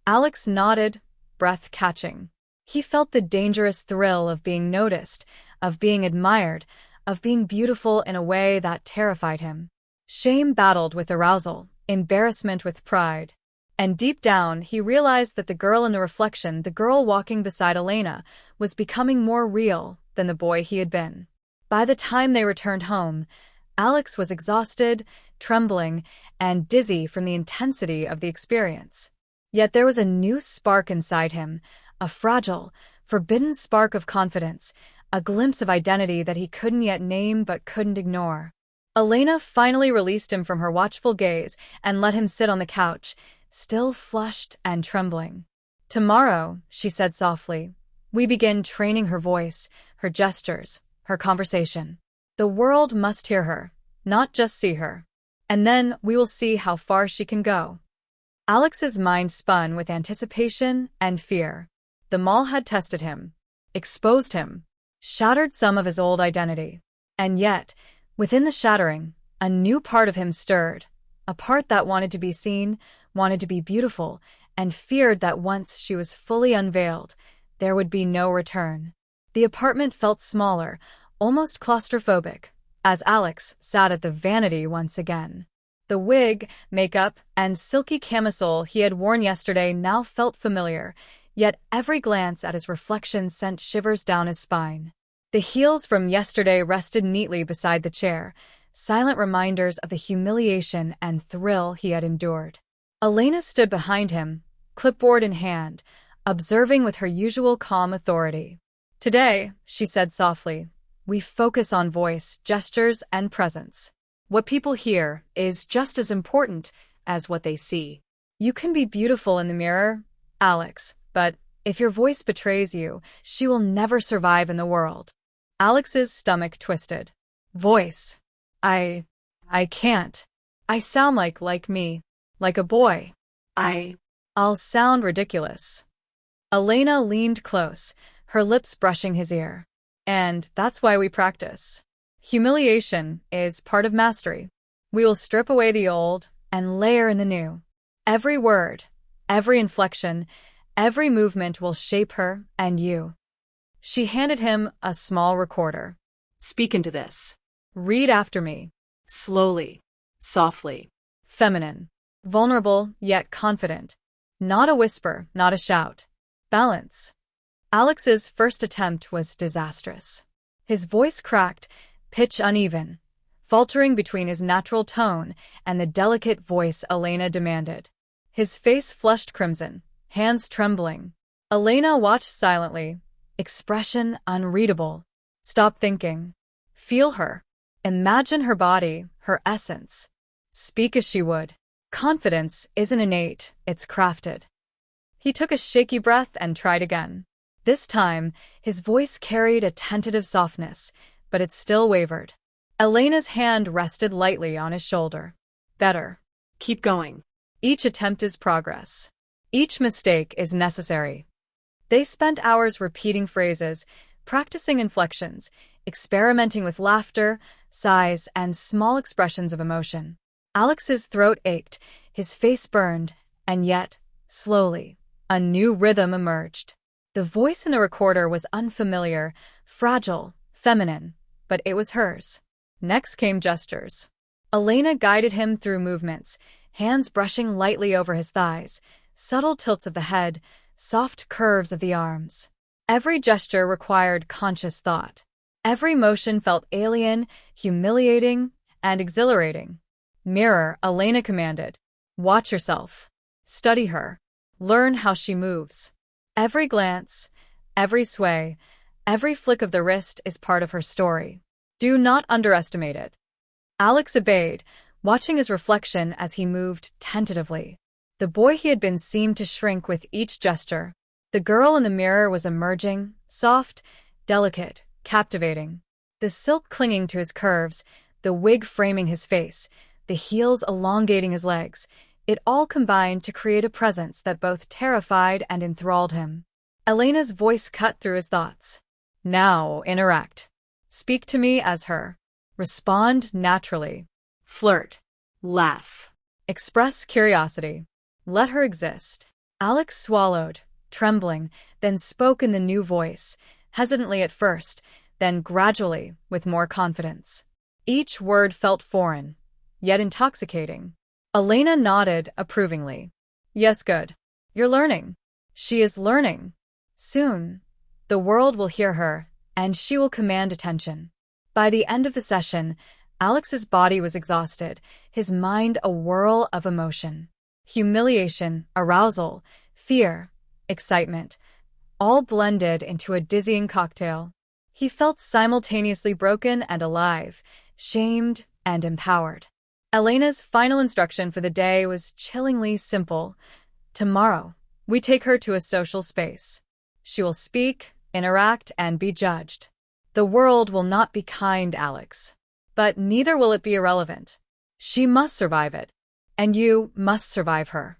Alex nodded, breath catching. He felt the dangerous thrill of being noticed, of being admired, of being beautiful in a way that terrified him. Shame battled with arousal, embarrassment with pride. And deep down, he realized that the girl in the reflection, the girl walking beside Elena, was becoming more real than the boy he had been. By the time they returned home, Alex was exhausted, trembling, and dizzy from the intensity of the experience. Yet there was a new spark inside him, a fragile, forbidden spark of confidence, a glimpse of identity that he couldn't yet name but couldn't ignore. Elena finally released him from her watchful gaze and let him sit on the couch, still flushed and trembling. "Tomorrow," she said softly, "we begin training her voice, her gestures, her conversation. The world must hear her, not just see her. And then we will see how far she can go." Alex's mind spun with anticipation and fear. The mall had tested him, exposed him, shattered some of his old identity. And yet, within the shattering, a new part of him stirred, a part that wanted to be seen, wanted to be beautiful, and feared that once she was fully unveiled, there would be no return. The apartment felt smaller, almost claustrophobic, as Alex sat at the vanity once again. The wig, makeup, and silky camisole he had worn yesterday now felt familiar, yet every glance at his reflection sent shivers down his spine. The heels from yesterday rested neatly beside the chair, silent reminders of the humiliation and thrill he had endured. Elena stood behind him, clipboard in hand, observing with her usual calm authority. "Today," she said softly, "we focus on voice, gestures, and presence. What people hear is just as important as what they see. You can be beautiful in the mirror, Alex, but if your voice betrays you, she will never survive in the world." Alex's stomach twisted. "Voice. I can't. I sound like me. Like a boy. I'll sound ridiculous." Elena leaned close, her lips brushing his ear. "And that's why we practice. Humiliation is part of mastery. We will strip away the old and layer in the new. Every word, every inflection, every movement will shape her and you." She handed him a small recorder. "Speak into this. "Read after me." Slowly. Softly. Feminine. Vulnerable, yet confident. Not a whisper, not a shout. Balance. Alex's first attempt was disastrous. His voice cracked, pitch uneven, faltering between his natural tone and the delicate voice Elena demanded. His face flushed crimson, hands trembling. Elena watched silently, expression unreadable. "Stop thinking. Feel her. Imagine her body, her essence. Speak as she would. Confidence isn't innate, it's crafted." He took a shaky breath and tried again. This time, his voice carried a tentative softness, but it still wavered. Elena's hand rested lightly on his shoulder. "Better. Keep going." Each attempt is progress. Each mistake is necessary." They spent hours repeating phrases, practicing inflections, experimenting with laughter, sighs, and small expressions of emotion. Alex's throat ached, his face burned, and yet, slowly, a new rhythm emerged. The voice in the recorder was unfamiliar, fragile, feminine, but it was hers. Next came gestures. Elena guided him through movements, hands brushing lightly over his thighs, subtle tilts of the head, soft curves of the arms. Every gesture required conscious thought. Every motion felt alien, humiliating, and exhilarating. "Mirror," Elena commanded. "Watch yourself. Study her. Learn how she moves. Every glance, every sway, every flick of the wrist is part of her story. Do not underestimate it." Alex obeyed, watching his reflection as he moved tentatively. The boy he had been seemed to shrink with each gesture. The girl in the mirror was emerging, soft, delicate, captivating. The silk clinging to his curves, the wig framing his face, the heels elongating his legs, it all combined to create a presence that both terrified and enthralled him. Elena's voice cut through his thoughts. "Now, interact. Speak to me as her. Respond naturally. Flirt. Laugh. Express curiosity. Let her exist." Alex swallowed, trembling, then spoke in the new voice, hesitantly at first, then gradually, with more confidence. Each word felt foreign, yet intoxicating. Elena nodded approvingly. "Yes, good. You're learning. She is learning. Soon, the world will hear her, and she will command attention." By the end of the session, Alex's body was exhausted, his mind a whirl of emotion. Humiliation, arousal, fear, excitement, all blended into a dizzying cocktail. He felt simultaneously broken and alive, shamed and empowered. Elena's final instruction for the day was chillingly simple. "Tomorrow, we take her to a social space. She will speak, interact, and be judged. The world will not be kind, Alex. But neither will it be irrelevant. She must survive it. And you must survive her."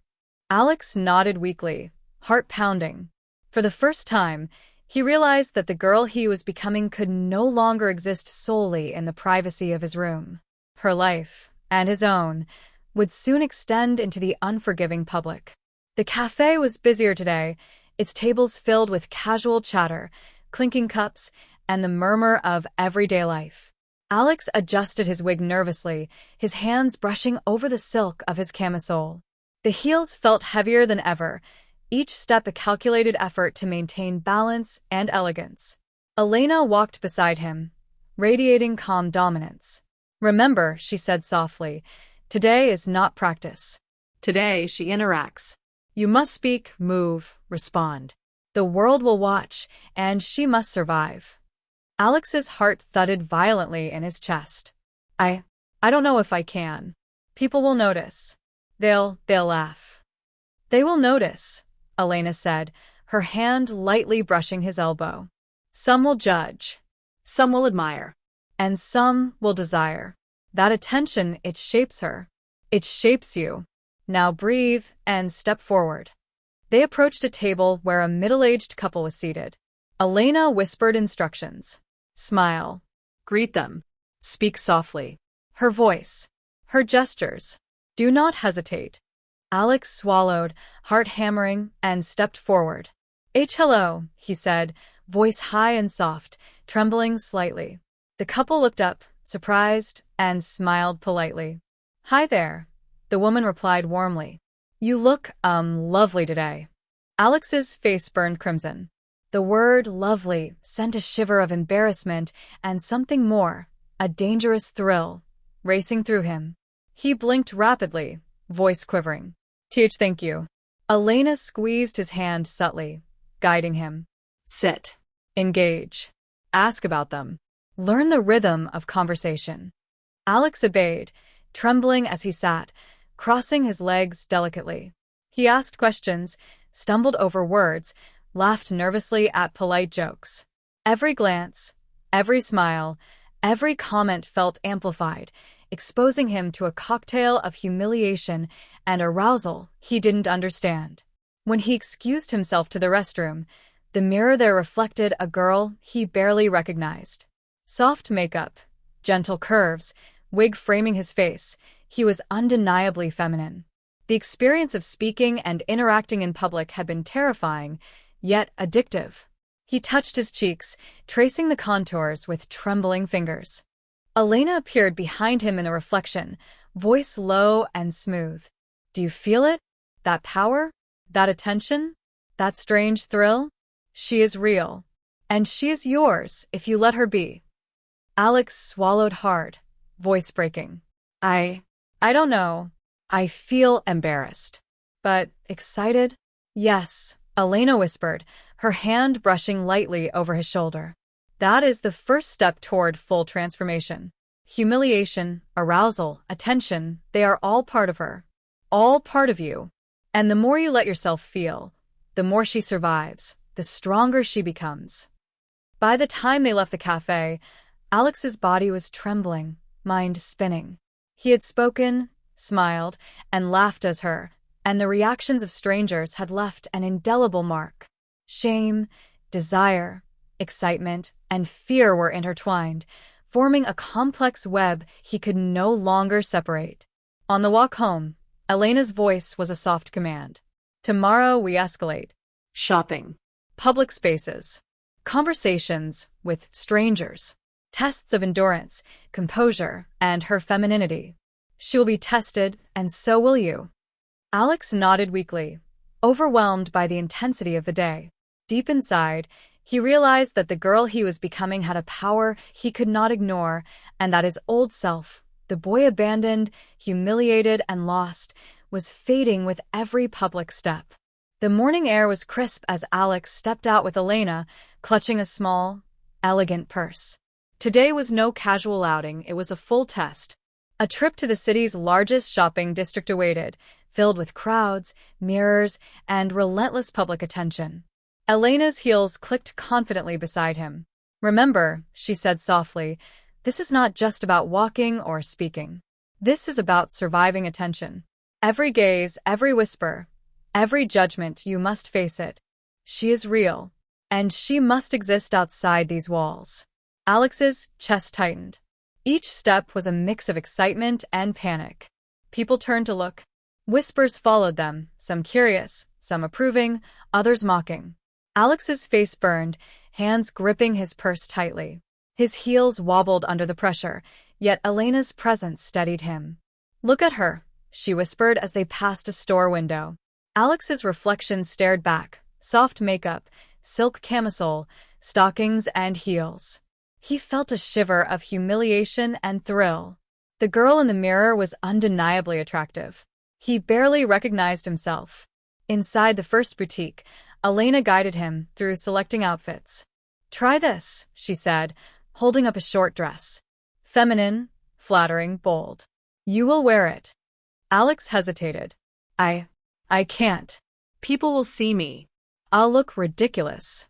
Alex nodded weakly, heart pounding. For the first time, he realized that the girl he was becoming could no longer exist solely in the privacy of his room. Her life, and his own, would soon extend into the unforgiving public. The cafe was busier today, its tables filled with casual chatter, clinking cups, and the murmur of everyday life. Alex adjusted his wig nervously, his hands brushing over the silk of his camisole. The heels felt heavier than ever, each step a calculated effort to maintain balance and elegance. Elena walked beside him, radiating calm dominance. Remember, she said softly, today is not practice. Today, she interacts. You must speak, move, respond. The world will watch, and she must survive. Alex's heart thudded violently in his chest. I don't know if I can. People will notice. They'll laugh. They will notice, Elena said, her hand lightly brushing his elbow. Some will judge. Some will admire. And some will desire. That attention, it shapes her. It shapes you. Now breathe and step forward. They approached a table where a middle-aged couple was seated. Elena whispered instructions. Smile. Greet them. Speak softly. Her voice. Her gestures. Do not hesitate. Alex swallowed, heart hammering, and stepped forward. Hello, he said, voice high and soft, trembling slightly. The couple looked up, surprised, and smiled politely. Hi there, the woman replied warmly. You look, lovely today. Alex's face burned crimson. The word lovely sent a shiver of embarrassment and something more, a dangerous thrill, racing through him. He blinked rapidly, voice quivering. Thank you. Elena squeezed his hand subtly, guiding him. Sit. Engage. Ask about them. Learn the rhythm of conversation. Alex obeyed, trembling as he sat, crossing his legs delicately. He asked questions, stumbled over words, laughed nervously at polite jokes. Every glance, every smile, every comment felt amplified, exposing him to a cocktail of humiliation and arousal he didn't understand. When he excused himself to the restroom, the mirror there reflected a girl he barely recognized. Soft makeup, gentle curves, wig framing his face, he was undeniably feminine. The experience of speaking and interacting in public had been terrifying, yet addictive. He touched his cheeks, tracing the contours with trembling fingers. Elena appeared behind him in the reflection, voice low and smooth. Do you feel it? That power? That attention? That strange thrill? She is real. And she is yours if you let her be. Alex swallowed hard, voice breaking. I don't know. I feel embarrassed. But excited? Yes, Elena whispered, her hand brushing lightly over his shoulder. That is the first step toward full transformation. Humiliation, arousal, attention, they are all part of her. All part of you. And the more you let yourself feel, the more she survives, the stronger she becomes. By the time they left the cafe, Alex's body was trembling, mind spinning. He had spoken, smiled, and laughed as her, and the reactions of strangers had left an indelible mark. Shame, desire, excitement, and fear were intertwined, forming a complex web he could no longer separate. On the walk home, Elena's voice was a soft command. Tomorrow we escalate. Shopping. Public spaces. Conversations with strangers. Tests of endurance, composure, and her femininity. She will be tested, and so will you. Alex nodded weakly, overwhelmed by the intensity of the day. Deep inside, he realized that the girl he was becoming had a power he could not ignore, and that his old self, the boy abandoned, humiliated, and lost, was fading with every public step. The morning air was crisp as Alex stepped out with Elena, clutching a small, elegant purse. Today was no casual outing, it was a full test. A trip to the city's largest shopping district awaited, filled with crowds, mirrors, and relentless public attention. Elena's heels clicked confidently beside him. Remember, she said softly, this is not just about walking or speaking. This is about surviving attention. Every gaze, every whisper, every judgment, you must face it. She is real, and she must exist outside these walls. Alex's chest tightened. Each step was a mix of excitement and panic. People turned to look. Whispers followed them, some curious, some approving, others mocking. Alex's face burned, hands gripping his purse tightly. His heels wobbled under the pressure, yet Elena's presence steadied him. Look at her, she whispered as they passed a store window. Alex's reflection stared back, soft makeup, silk camisole, stockings and heels. He felt a shiver of humiliation and thrill. The girl in the mirror was undeniably attractive. He barely recognized himself. Inside the first boutique, Elena guided him through selecting outfits. "Try this," she said, holding up a short dress. "Feminine, flattering, bold. You will wear it." Alex hesitated. I can't. People will see me. I'll look ridiculous."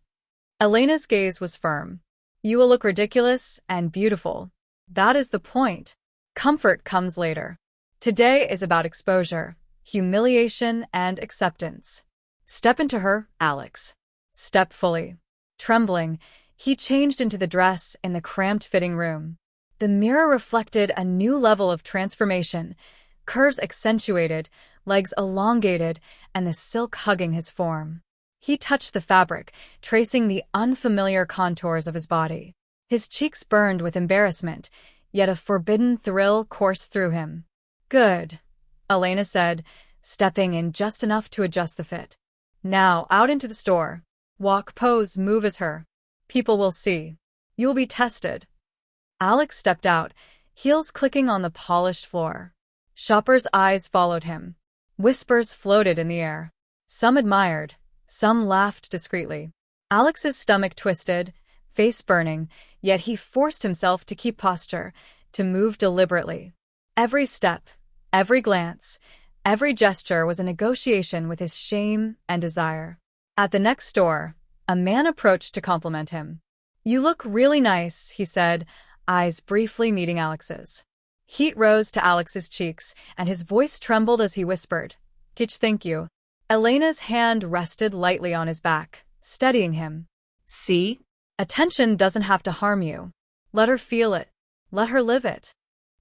Elena's gaze was firm. "You will look ridiculous and beautiful. That is the point. Comfort comes later. Today is about exposure, humiliation, and acceptance." "Step into her, Alex." Step fully. Trembling, he changed into the dress in the cramped fitting room. The mirror reflected a new level of transformation, curves accentuated, legs elongated, and the silk hugging his form. He touched the fabric, tracing the unfamiliar contours of his body. His cheeks burned with embarrassment, yet a forbidden thrill coursed through him. "Good," Elena said, stepping in just enough to adjust the fit. "Now, out into the store. Walk, pose, move as her. People will see. You will be tested." Alex stepped out, heels clicking on the polished floor. Shoppers' eyes followed him. Whispers floated in the air. Some admired, some laughed discreetly. Alex's stomach twisted, face burning, yet he forced himself to keep posture, to move deliberately. Every step, every glance, every gesture was a negotiation with his shame and desire. At the next store, a man approached to compliment him. "You look really nice," he said, eyes briefly meeting Alex's. Heat rose to Alex's cheeks, and his voice trembled as he whispered, Thank you." Elena's hand rested lightly on his back, steadying him. "See? Attention doesn't have to harm you. Let her feel it. Let her live it."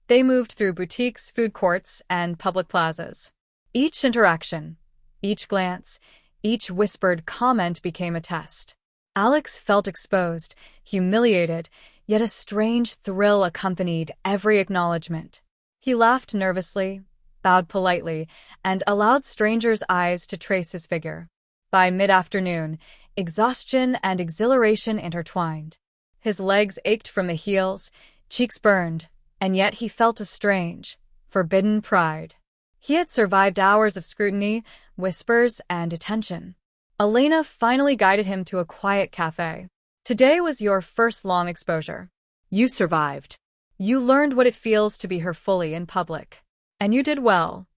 They moved through boutiques, food courts, and public plazas. Each interaction, each glance, each whispered comment became a test. Alex felt exposed, humiliated, yet a strange thrill accompanied every acknowledgement. He laughed nervously, bowed politely, and allowed strangers' eyes to trace his figure. By mid-afternoon, exhaustion and exhilaration intertwined. His legs ached from the heels, cheeks burned, and yet he felt a strange, forbidden pride. He had survived hours of scrutiny, whispers, and attention. Elena finally guided him to a quiet cafe. "Today was your first long exposure. You survived. You learned what it feels to be her fully in public. And you did well."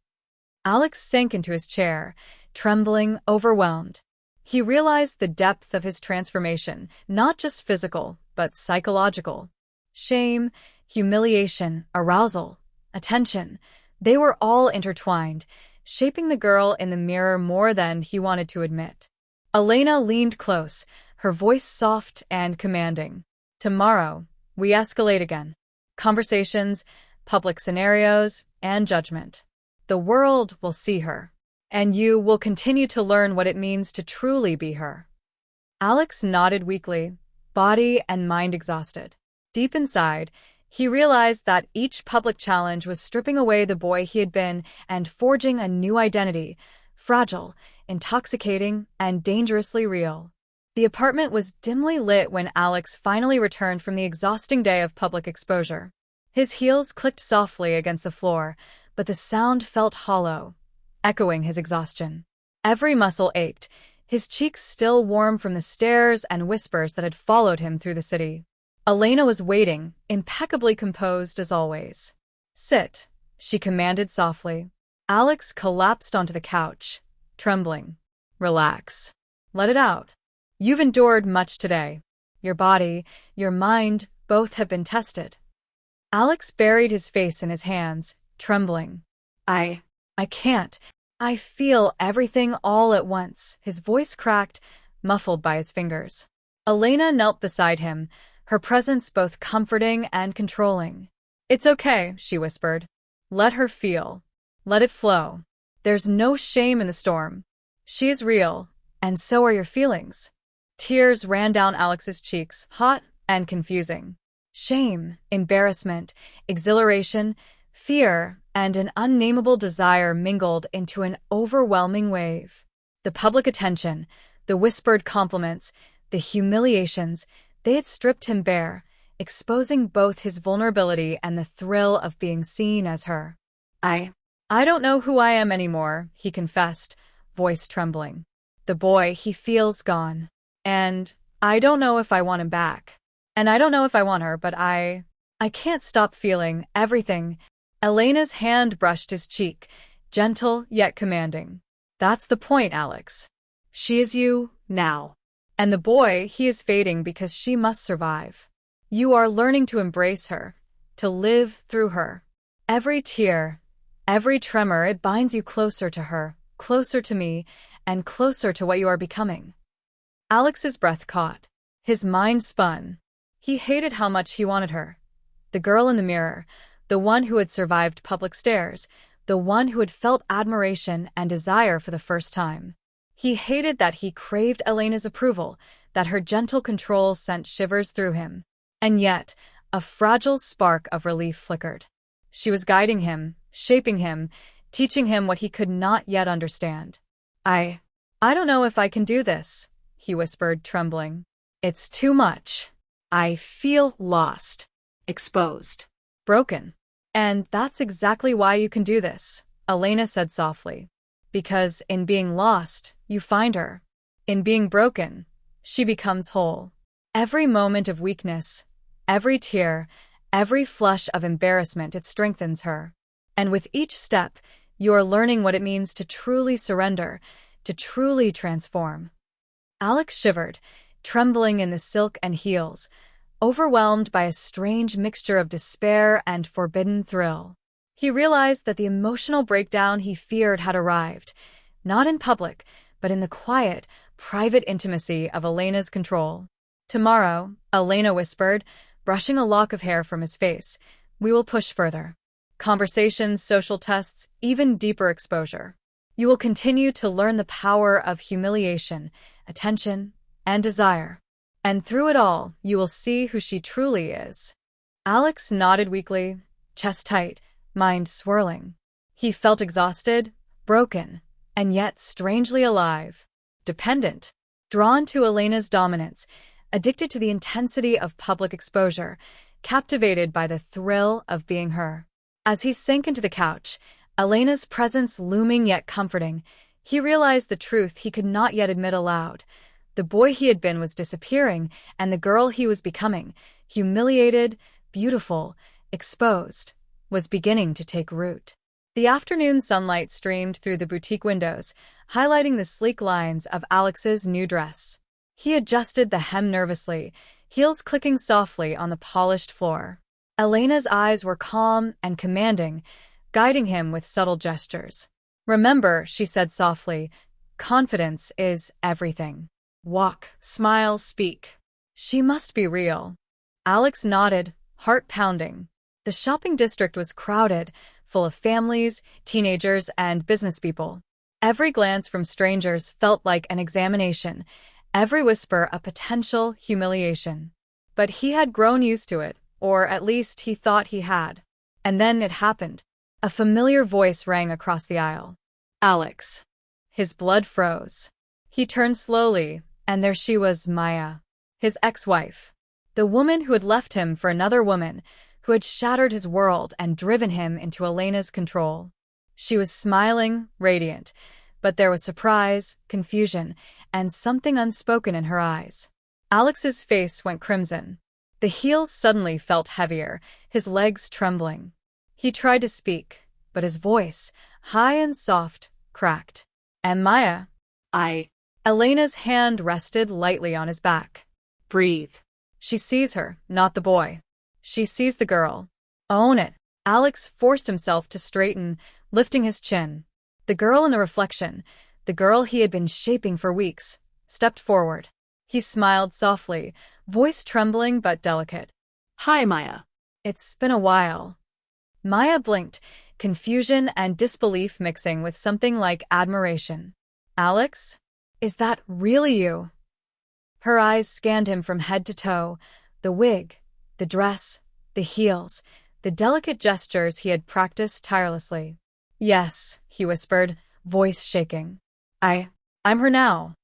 Alex sank into his chair, trembling, overwhelmed. He realized the depth of his transformation, not just physical, but psychological. Shame, humiliation, arousal, attention, they were all intertwined, shaping the girl in the mirror more than he wanted to admit. Elena leaned close, her voice soft and commanding. "Tomorrow, we escalate again. Conversations, public scenarios, and judgment. The world will see her, and you will continue to learn what it means to truly be her." Alex nodded weakly, body and mind exhausted. Deep inside, he realized that each public challenge was stripping away the boy he had been and forging a new identity, fragile, intoxicating, and dangerously real. The apartment was dimly lit when Alex finally returned from the exhausting day of public exposure. His heels clicked softly against the floor, but the sound felt hollow, echoing his exhaustion. Every muscle ached, his cheeks still warm from the stares and whispers that had followed him through the city. Elena was waiting, impeccably composed as always. "Sit," she commanded softly. Alex collapsed onto the couch, trembling. "Relax. Let it out. You've endured much today. Your body, your mind, both have been tested." Alex buried his face in his hands, trembling. I can't. I feel everything all at once." His voice cracked, muffled by his fingers. Elena knelt beside him, her presence both comforting and controlling. "It's okay," she whispered. "Let her feel. Let it flow. There's no shame in the storm. She is real, and so are your feelings." Tears ran down Alex's cheeks, hot and confusing. Shame, embarrassment, exhilaration, fear, and an unnameable desire mingled into an overwhelming wave. The public attention, the whispered compliments, The humiliations, they had stripped him bare, exposing both his vulnerability and the thrill of being seen as her. I don't know who I am anymore, he confessed, voice trembling. The boy he feels gone. And I don't know if I want him back. And I don't know if I want her, but I can't stop feeling everything. Elena's hand brushed his cheek, gentle yet commanding. That's the point, Alex. She is you now. And the boy, he is fading because she must survive. You are learning to embrace her, to live through her. Every tear, every tremor, it binds you closer to her, closer to me, and closer to what you are becoming. Alex's breath caught. His mind spun. He hated how much he wanted her. The girl in the mirror, the one who had survived public stares, the one who had felt admiration and desire for the first time. He hated that he craved Elena's approval, that her gentle control sent shivers through him. And yet, a fragile spark of relief flickered. She was guiding him, shaping him, teaching him what he could not yet understand. I don't know if I can do this, he whispered, trembling. It's too much. I feel lost, exposed, broken. And that's exactly why you can do this, Elena said softly. Because in being lost, you find her. In being broken, she becomes whole. Every moment of weakness, every tear, every flush of embarrassment, it strengthens her. And with each step, you are learning what it means to truly surrender, to truly transform. Alex shivered, trembling in the silk and heels, overwhelmed by a strange mixture of despair and forbidden thrill. He realized that the emotional breakdown he feared had arrived, not in public, but in the quiet, private intimacy of Elena's control. Tomorrow, Elena whispered, brushing a lock of hair from his face, we will push further. Conversations, social tests, even deeper exposure. You will continue to learn the power of humiliation, attention, and desire. And through it all, you will see who she truly is. Alex nodded weakly, chest tight, mind swirling. He felt exhausted, broken, and yet strangely alive. Dependent, drawn to Elena's dominance, addicted to the intensity of public exposure, captivated by the thrill of being her. As he sank into the couch, Elena's presence looming yet comforting, he realized the truth he could not yet admit aloud. The boy he had been was disappearing, and the girl he was becoming, humiliated, beautiful, exposed, was beginning to take root. The afternoon sunlight streamed through the boutique windows, highlighting the sleek lines of Alex's new dress. He adjusted the hem nervously, heels clicking softly on the polished floor. Elena's eyes were calm and commanding, guiding him with subtle gestures. Remember, she said softly, confidence is everything. Walk, smile, speak. She must be real. Alex nodded, heart pounding. The shopping district was crowded, full of families, teenagers, and business people. Every glance from strangers felt like an examination, every whisper a potential humiliation. But he had grown used to it, or at least he thought he had. And then it happened. A familiar voice rang across the aisle. Alex. His blood froze. He turned slowly, and there she was, Maya, his ex-wife. The woman who had left him for another woman, who had shattered his world and driven him into Elena's control. She was smiling, radiant, but there was surprise, confusion, and something unspoken in her eyes. Alex's face went crimson. The heels suddenly felt heavier, his legs trembling. He tried to speak, but his voice, high and soft, cracked. And Maya? Elena's hand rested lightly on his back. Breathe. She sees her, not the boy. She sees the girl. Own it. Alex forced himself to straighten, lifting his chin. The girl in the reflection, the girl he had been shaping for weeks, stepped forward. He smiled softly, voice trembling but delicate. Hi, Maya. It's been a while. Maya blinked, confusion and disbelief mixing with something like admiration. Alex? Is that really you? Her eyes scanned him from head to toe, the wig, the dress, the heels, the delicate gestures he had practiced tirelessly. Yes, he whispered, voice shaking. I'm her now.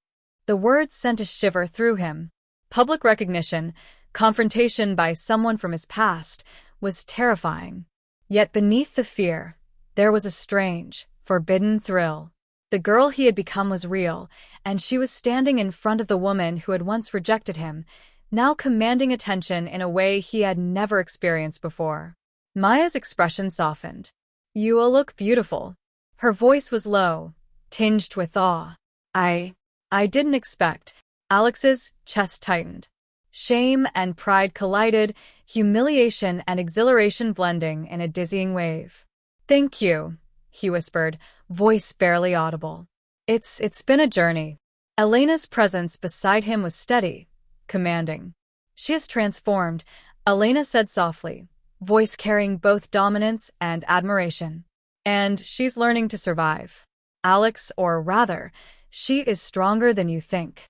The words sent a shiver through him. Public recognition, confrontation by someone from his past, was terrifying. Yet beneath the fear, there was a strange, forbidden thrill. The girl he had become was real, and she was standing in front of the woman who had once rejected him, now commanding attention in a way he had never experienced before. Maya's expression softened. "You will look beautiful." Her voice was low, tinged with awe. I didn't expect." Alex's chest tightened. Shame and pride collided, humiliation and exhilaration blending in a dizzying wave. "Thank you," he whispered, voice barely audible. It's been a journey." Elena's presence beside him was steady, commanding. "She is transformed," Elena said softly, voice carrying both dominance and admiration. "And she's learning to survive. Alex, or rather, she is stronger than you think."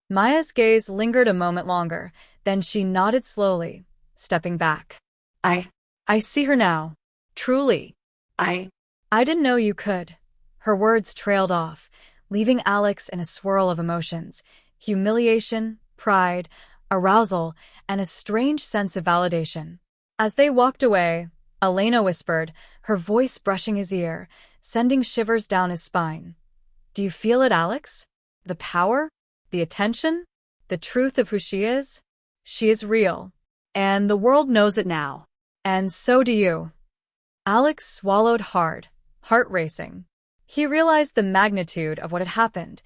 Maya's gaze lingered a moment longer, then she nodded slowly, stepping back. I see her now. Truly. I didn't know you could." Her words trailed off, leaving Alex in a swirl of emotions: humiliation, pride, arousal, and a strange sense of validation. As they walked away, Elena whispered, her voice brushing his ear, sending shivers down his spine. "Do you feel it, Alex? The power? The attention? The truth of who she is? She is real. And the world knows it now. And so do you." Alex swallowed hard, heart racing. He realized the magnitude of what had happened: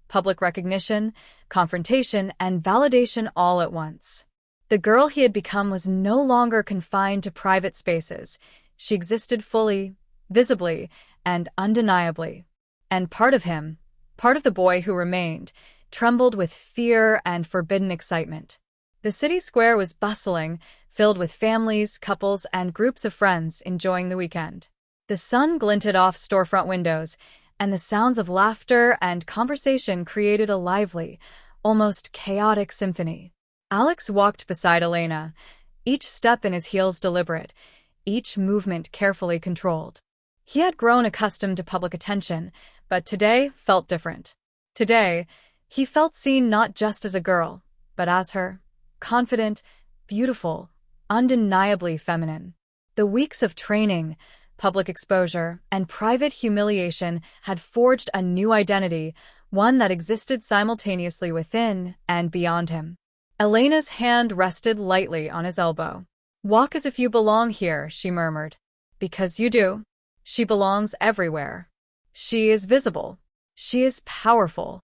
public recognition, confrontation, and validation all at once. The girl he had become was no longer confined to private spaces. She existed fully, visibly, and undeniably. And part of him, part of the boy who remained, trembled with fear and forbidden excitement. The city square was bustling, filled with families, couples, and groups of friends enjoying the weekend. The sun glinted off storefront windows, and the sounds of laughter and conversation created a lively, almost chaotic symphony. Alex walked beside Elena, each step in his heels deliberate, each movement carefully controlled. He had grown accustomed to public attention, but today felt different. Today, he felt seen not just as a girl, but as her, confident, beautiful, undeniably feminine. The weeks of training, public exposure, and private humiliation had forged a new identity, one that existed simultaneously within and beyond him. Elena's hand rested lightly on his elbow. "Walk as if you belong here," she murmured. "Because you do. She belongs everywhere. She is visible. She is powerful."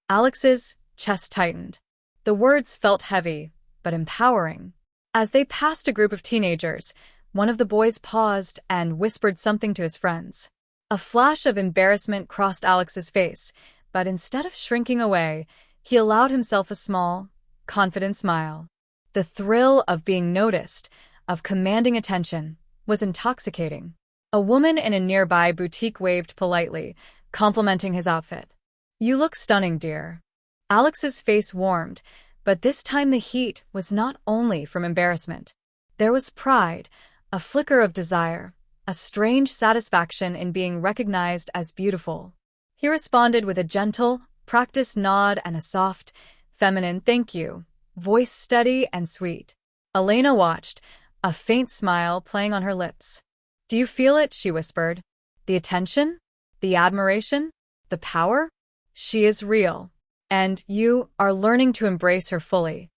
Alex's chest tightened. The words felt heavy, but empowering. As they passed a group of teenagers, one of the boys paused and whispered something to his friends. A flash of embarrassment crossed Alex's face, but instead of shrinking away, he allowed himself a small, confident smile. The thrill of being noticed, of commanding attention, was intoxicating. A woman in a nearby boutique waved politely, complimenting his outfit. "You look stunning, dear." Alex's face warmed, but this time the heat was not only from embarrassment. There was pride, a flicker of desire, a strange satisfaction in being recognized as beautiful. He responded with a gentle, practiced nod and a soft, feminine "thank you," voice steady and sweet. Elena watched, a faint smile playing on her lips. "Do you feel it?" she whispered. "The attention? The admiration? The power? She is real. And you are learning to embrace her fully."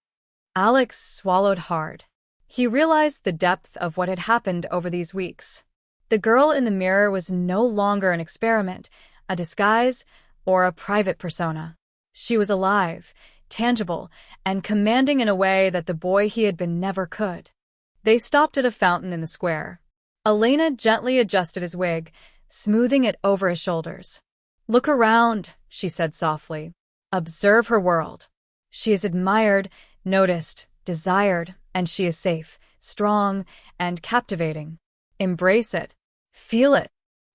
Alex swallowed hard. He realized the depth of what had happened over these weeks. The girl in the mirror was no longer an experiment, a disguise, or a private persona. She was alive, tangible, and commanding in a way that the boy he had been never could. They stopped at a fountain in the square. Elena gently adjusted his wig, smoothing it over his shoulders. "Look around," she said softly. "Observe her world. She is admired, noticed, desired, and she is safe, strong, and captivating. Embrace it. Feel it."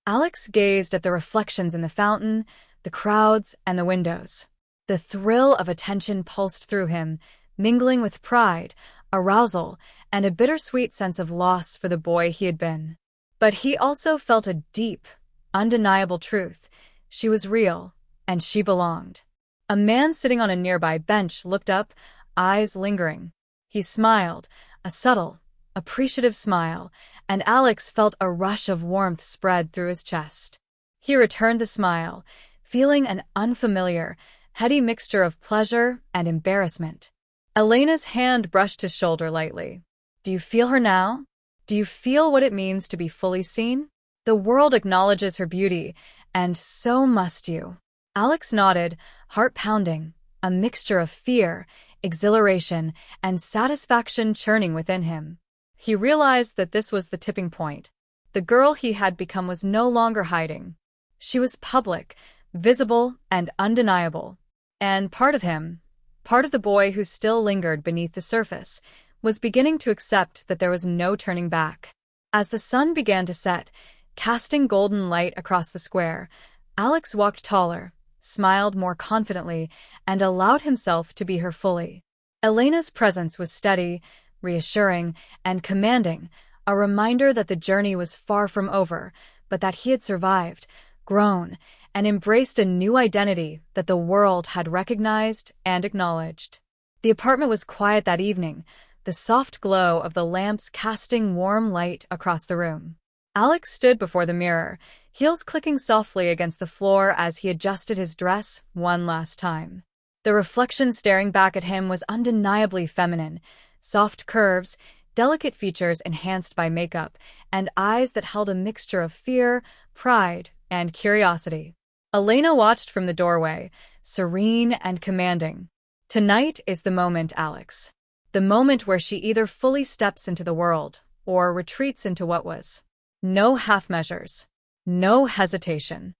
Alex gazed at the reflections in the fountain, the crowds, and the windows. The thrill of attention pulsed through him, mingling with pride, arousal, and a bittersweet sense of loss for the boy he had been. But he also felt a deep, undeniable truth. She was real, and she belonged. A man sitting on a nearby bench looked up, eyes lingering. He smiled, a subtle, appreciative smile, and Alex felt a rush of warmth spread through his chest. He returned the smile, feeling an unfamiliar, heady mixture of pleasure and embarrassment. Elena's hand brushed his shoulder lightly. Do you feel her now? Do you feel what it means to be fully seen? The world acknowledges her beauty, and so must you. Alex nodded, heart pounding, a mixture of fear, exhilaration, and satisfaction churning within him. He realized that this was the tipping point. The girl he had become was no longer hiding. She was public, visible, and undeniable. And part of him, part of the boy who still lingered beneath the surface, was beginning to accept that there was no turning back. As the sun began to set, casting golden light across the square, Alex walked taller, smiled more confidently, and allowed himself to be her fully. Elena's presence was steady, reassuring, and commanding, a reminder that the journey was far from over, but that he had survived, grown, and embraced a new identity that the world had recognized and acknowledged. The apartment was quiet that evening, the soft glow of the lamps casting warm light across the room. Alex stood before the mirror, heels clicking softly against the floor as he adjusted his dress one last time. The reflection staring back at him was undeniably feminine, soft curves, delicate features enhanced by makeup, and eyes that held a mixture of fear, pride, and curiosity. Elena watched from the doorway, serene and commanding. Tonight is the moment, Alex. The moment where she either fully steps into the world or retreats into what was. No half measures. No hesitation.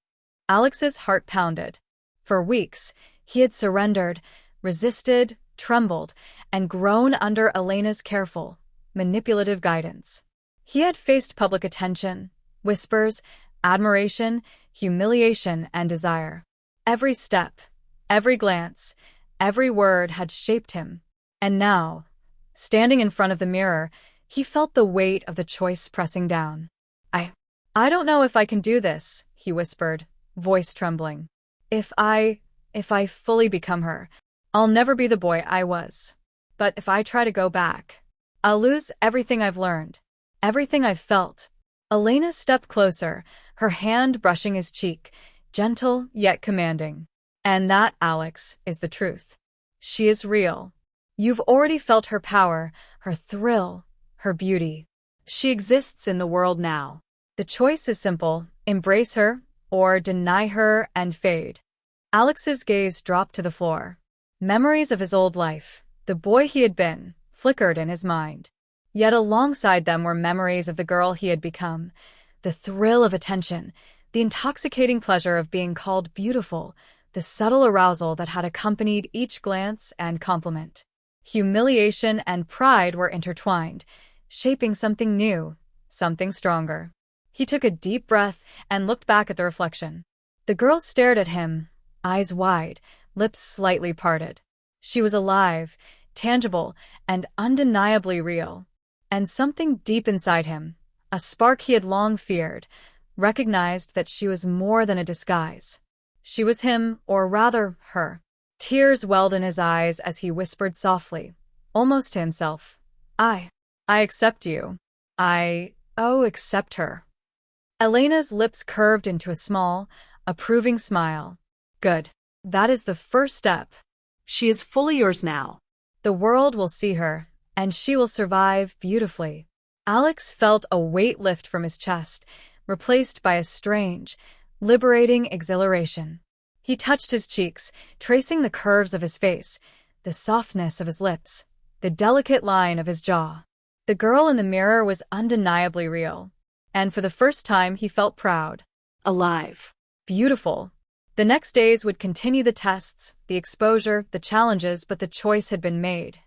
Alex's heart pounded. For weeks, he had surrendered, resisted, trembled, and grown under Elena's careful, manipulative guidance. He had faced public attention, whispers, admiration, humiliation, and desire. Every step, every glance, every word had shaped him. And now, standing in front of the mirror, he felt the weight of the choice pressing down. I don't know if I can do this, he whispered, voice trembling. If I fully become her, I'll never be the boy I was. But if I try to go back, I'll lose everything I've learned, everything I've felt. Elena stepped closer, her hand brushing his cheek, gentle yet commanding. And that, Alex, is the truth. She is real. You've already felt her power, her thrill, her beauty. She exists in the world now. The choice is simple: embrace her, or deny her and fade. Alex's gaze dropped to the floor. Memories of his old life, the boy he had been, flickered in his mind. Yet alongside them were memories of the girl he had become, the thrill of attention, the intoxicating pleasure of being called beautiful, the subtle arousal that had accompanied each glance and compliment. Humiliation and pride were intertwined, shaping something new, something stronger. He took a deep breath and looked back at the reflection. The girl stared at him, eyes wide, lips slightly parted. She was alive, tangible, and undeniably real. And something deep inside him, a spark he had long feared, recognized that she was more than a disguise. She was him, or rather, her. Tears welled in his eyes as he whispered softly, almost to himself, I accept you. Accept her. Elena's lips curved into a small, approving smile. Good. That is the first step. She is fully yours now. The world will see her, and she will survive beautifully. Alex felt a weight lift from his chest, replaced by a strange, liberating exhilaration. He touched his cheeks, tracing the curves of his face, the softness of his lips, the delicate line of his jaw. The girl in the mirror was undeniably real, and for the first time he felt proud. Alive. Beautiful. The next days would continue the tests, the exposure, the challenges, but the choice had been made.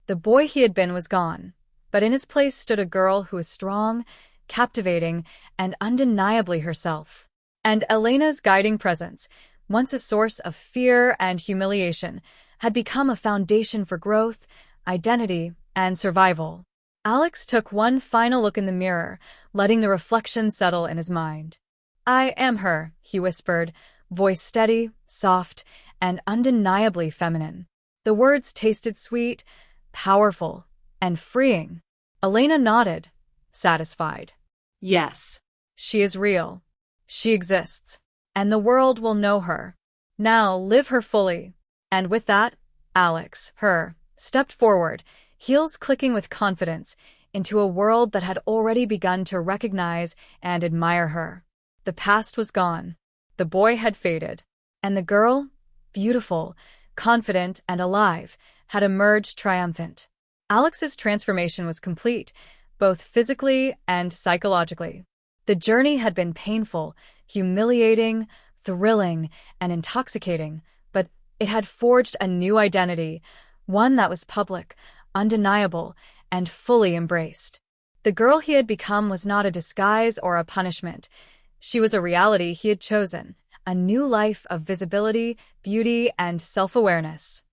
The boy he had been was gone, but in his place stood a girl who was strong, captivating, and undeniably herself. And Elena's guiding presence, once a source of fear and humiliation, had become a foundation for growth, identity, and survival. Alex took one final look in the mirror, letting the reflection settle in his mind. I am her, he whispered, voice steady, soft, and undeniably feminine. The words tasted sweet, powerful, and freeing. Elena nodded, satisfied. Yes. She is real. She exists. And the world will know her. Now live her fully. And with that, Alex, stepped forward, heels clicking with confidence, into a world that had already begun to recognize and admire her. The past was gone. The boy had faded. And the girl, beautiful, confident, and alive, had emerged triumphant. Alex's transformation was complete, both physically and psychologically. The journey had been painful, humiliating, thrilling, and intoxicating, but it had forged a new identity, one that was public, undeniable, and fully embraced. The girl he had become was not a disguise or a punishment. She was a reality he had chosen, a new life of visibility, beauty, and self-awareness.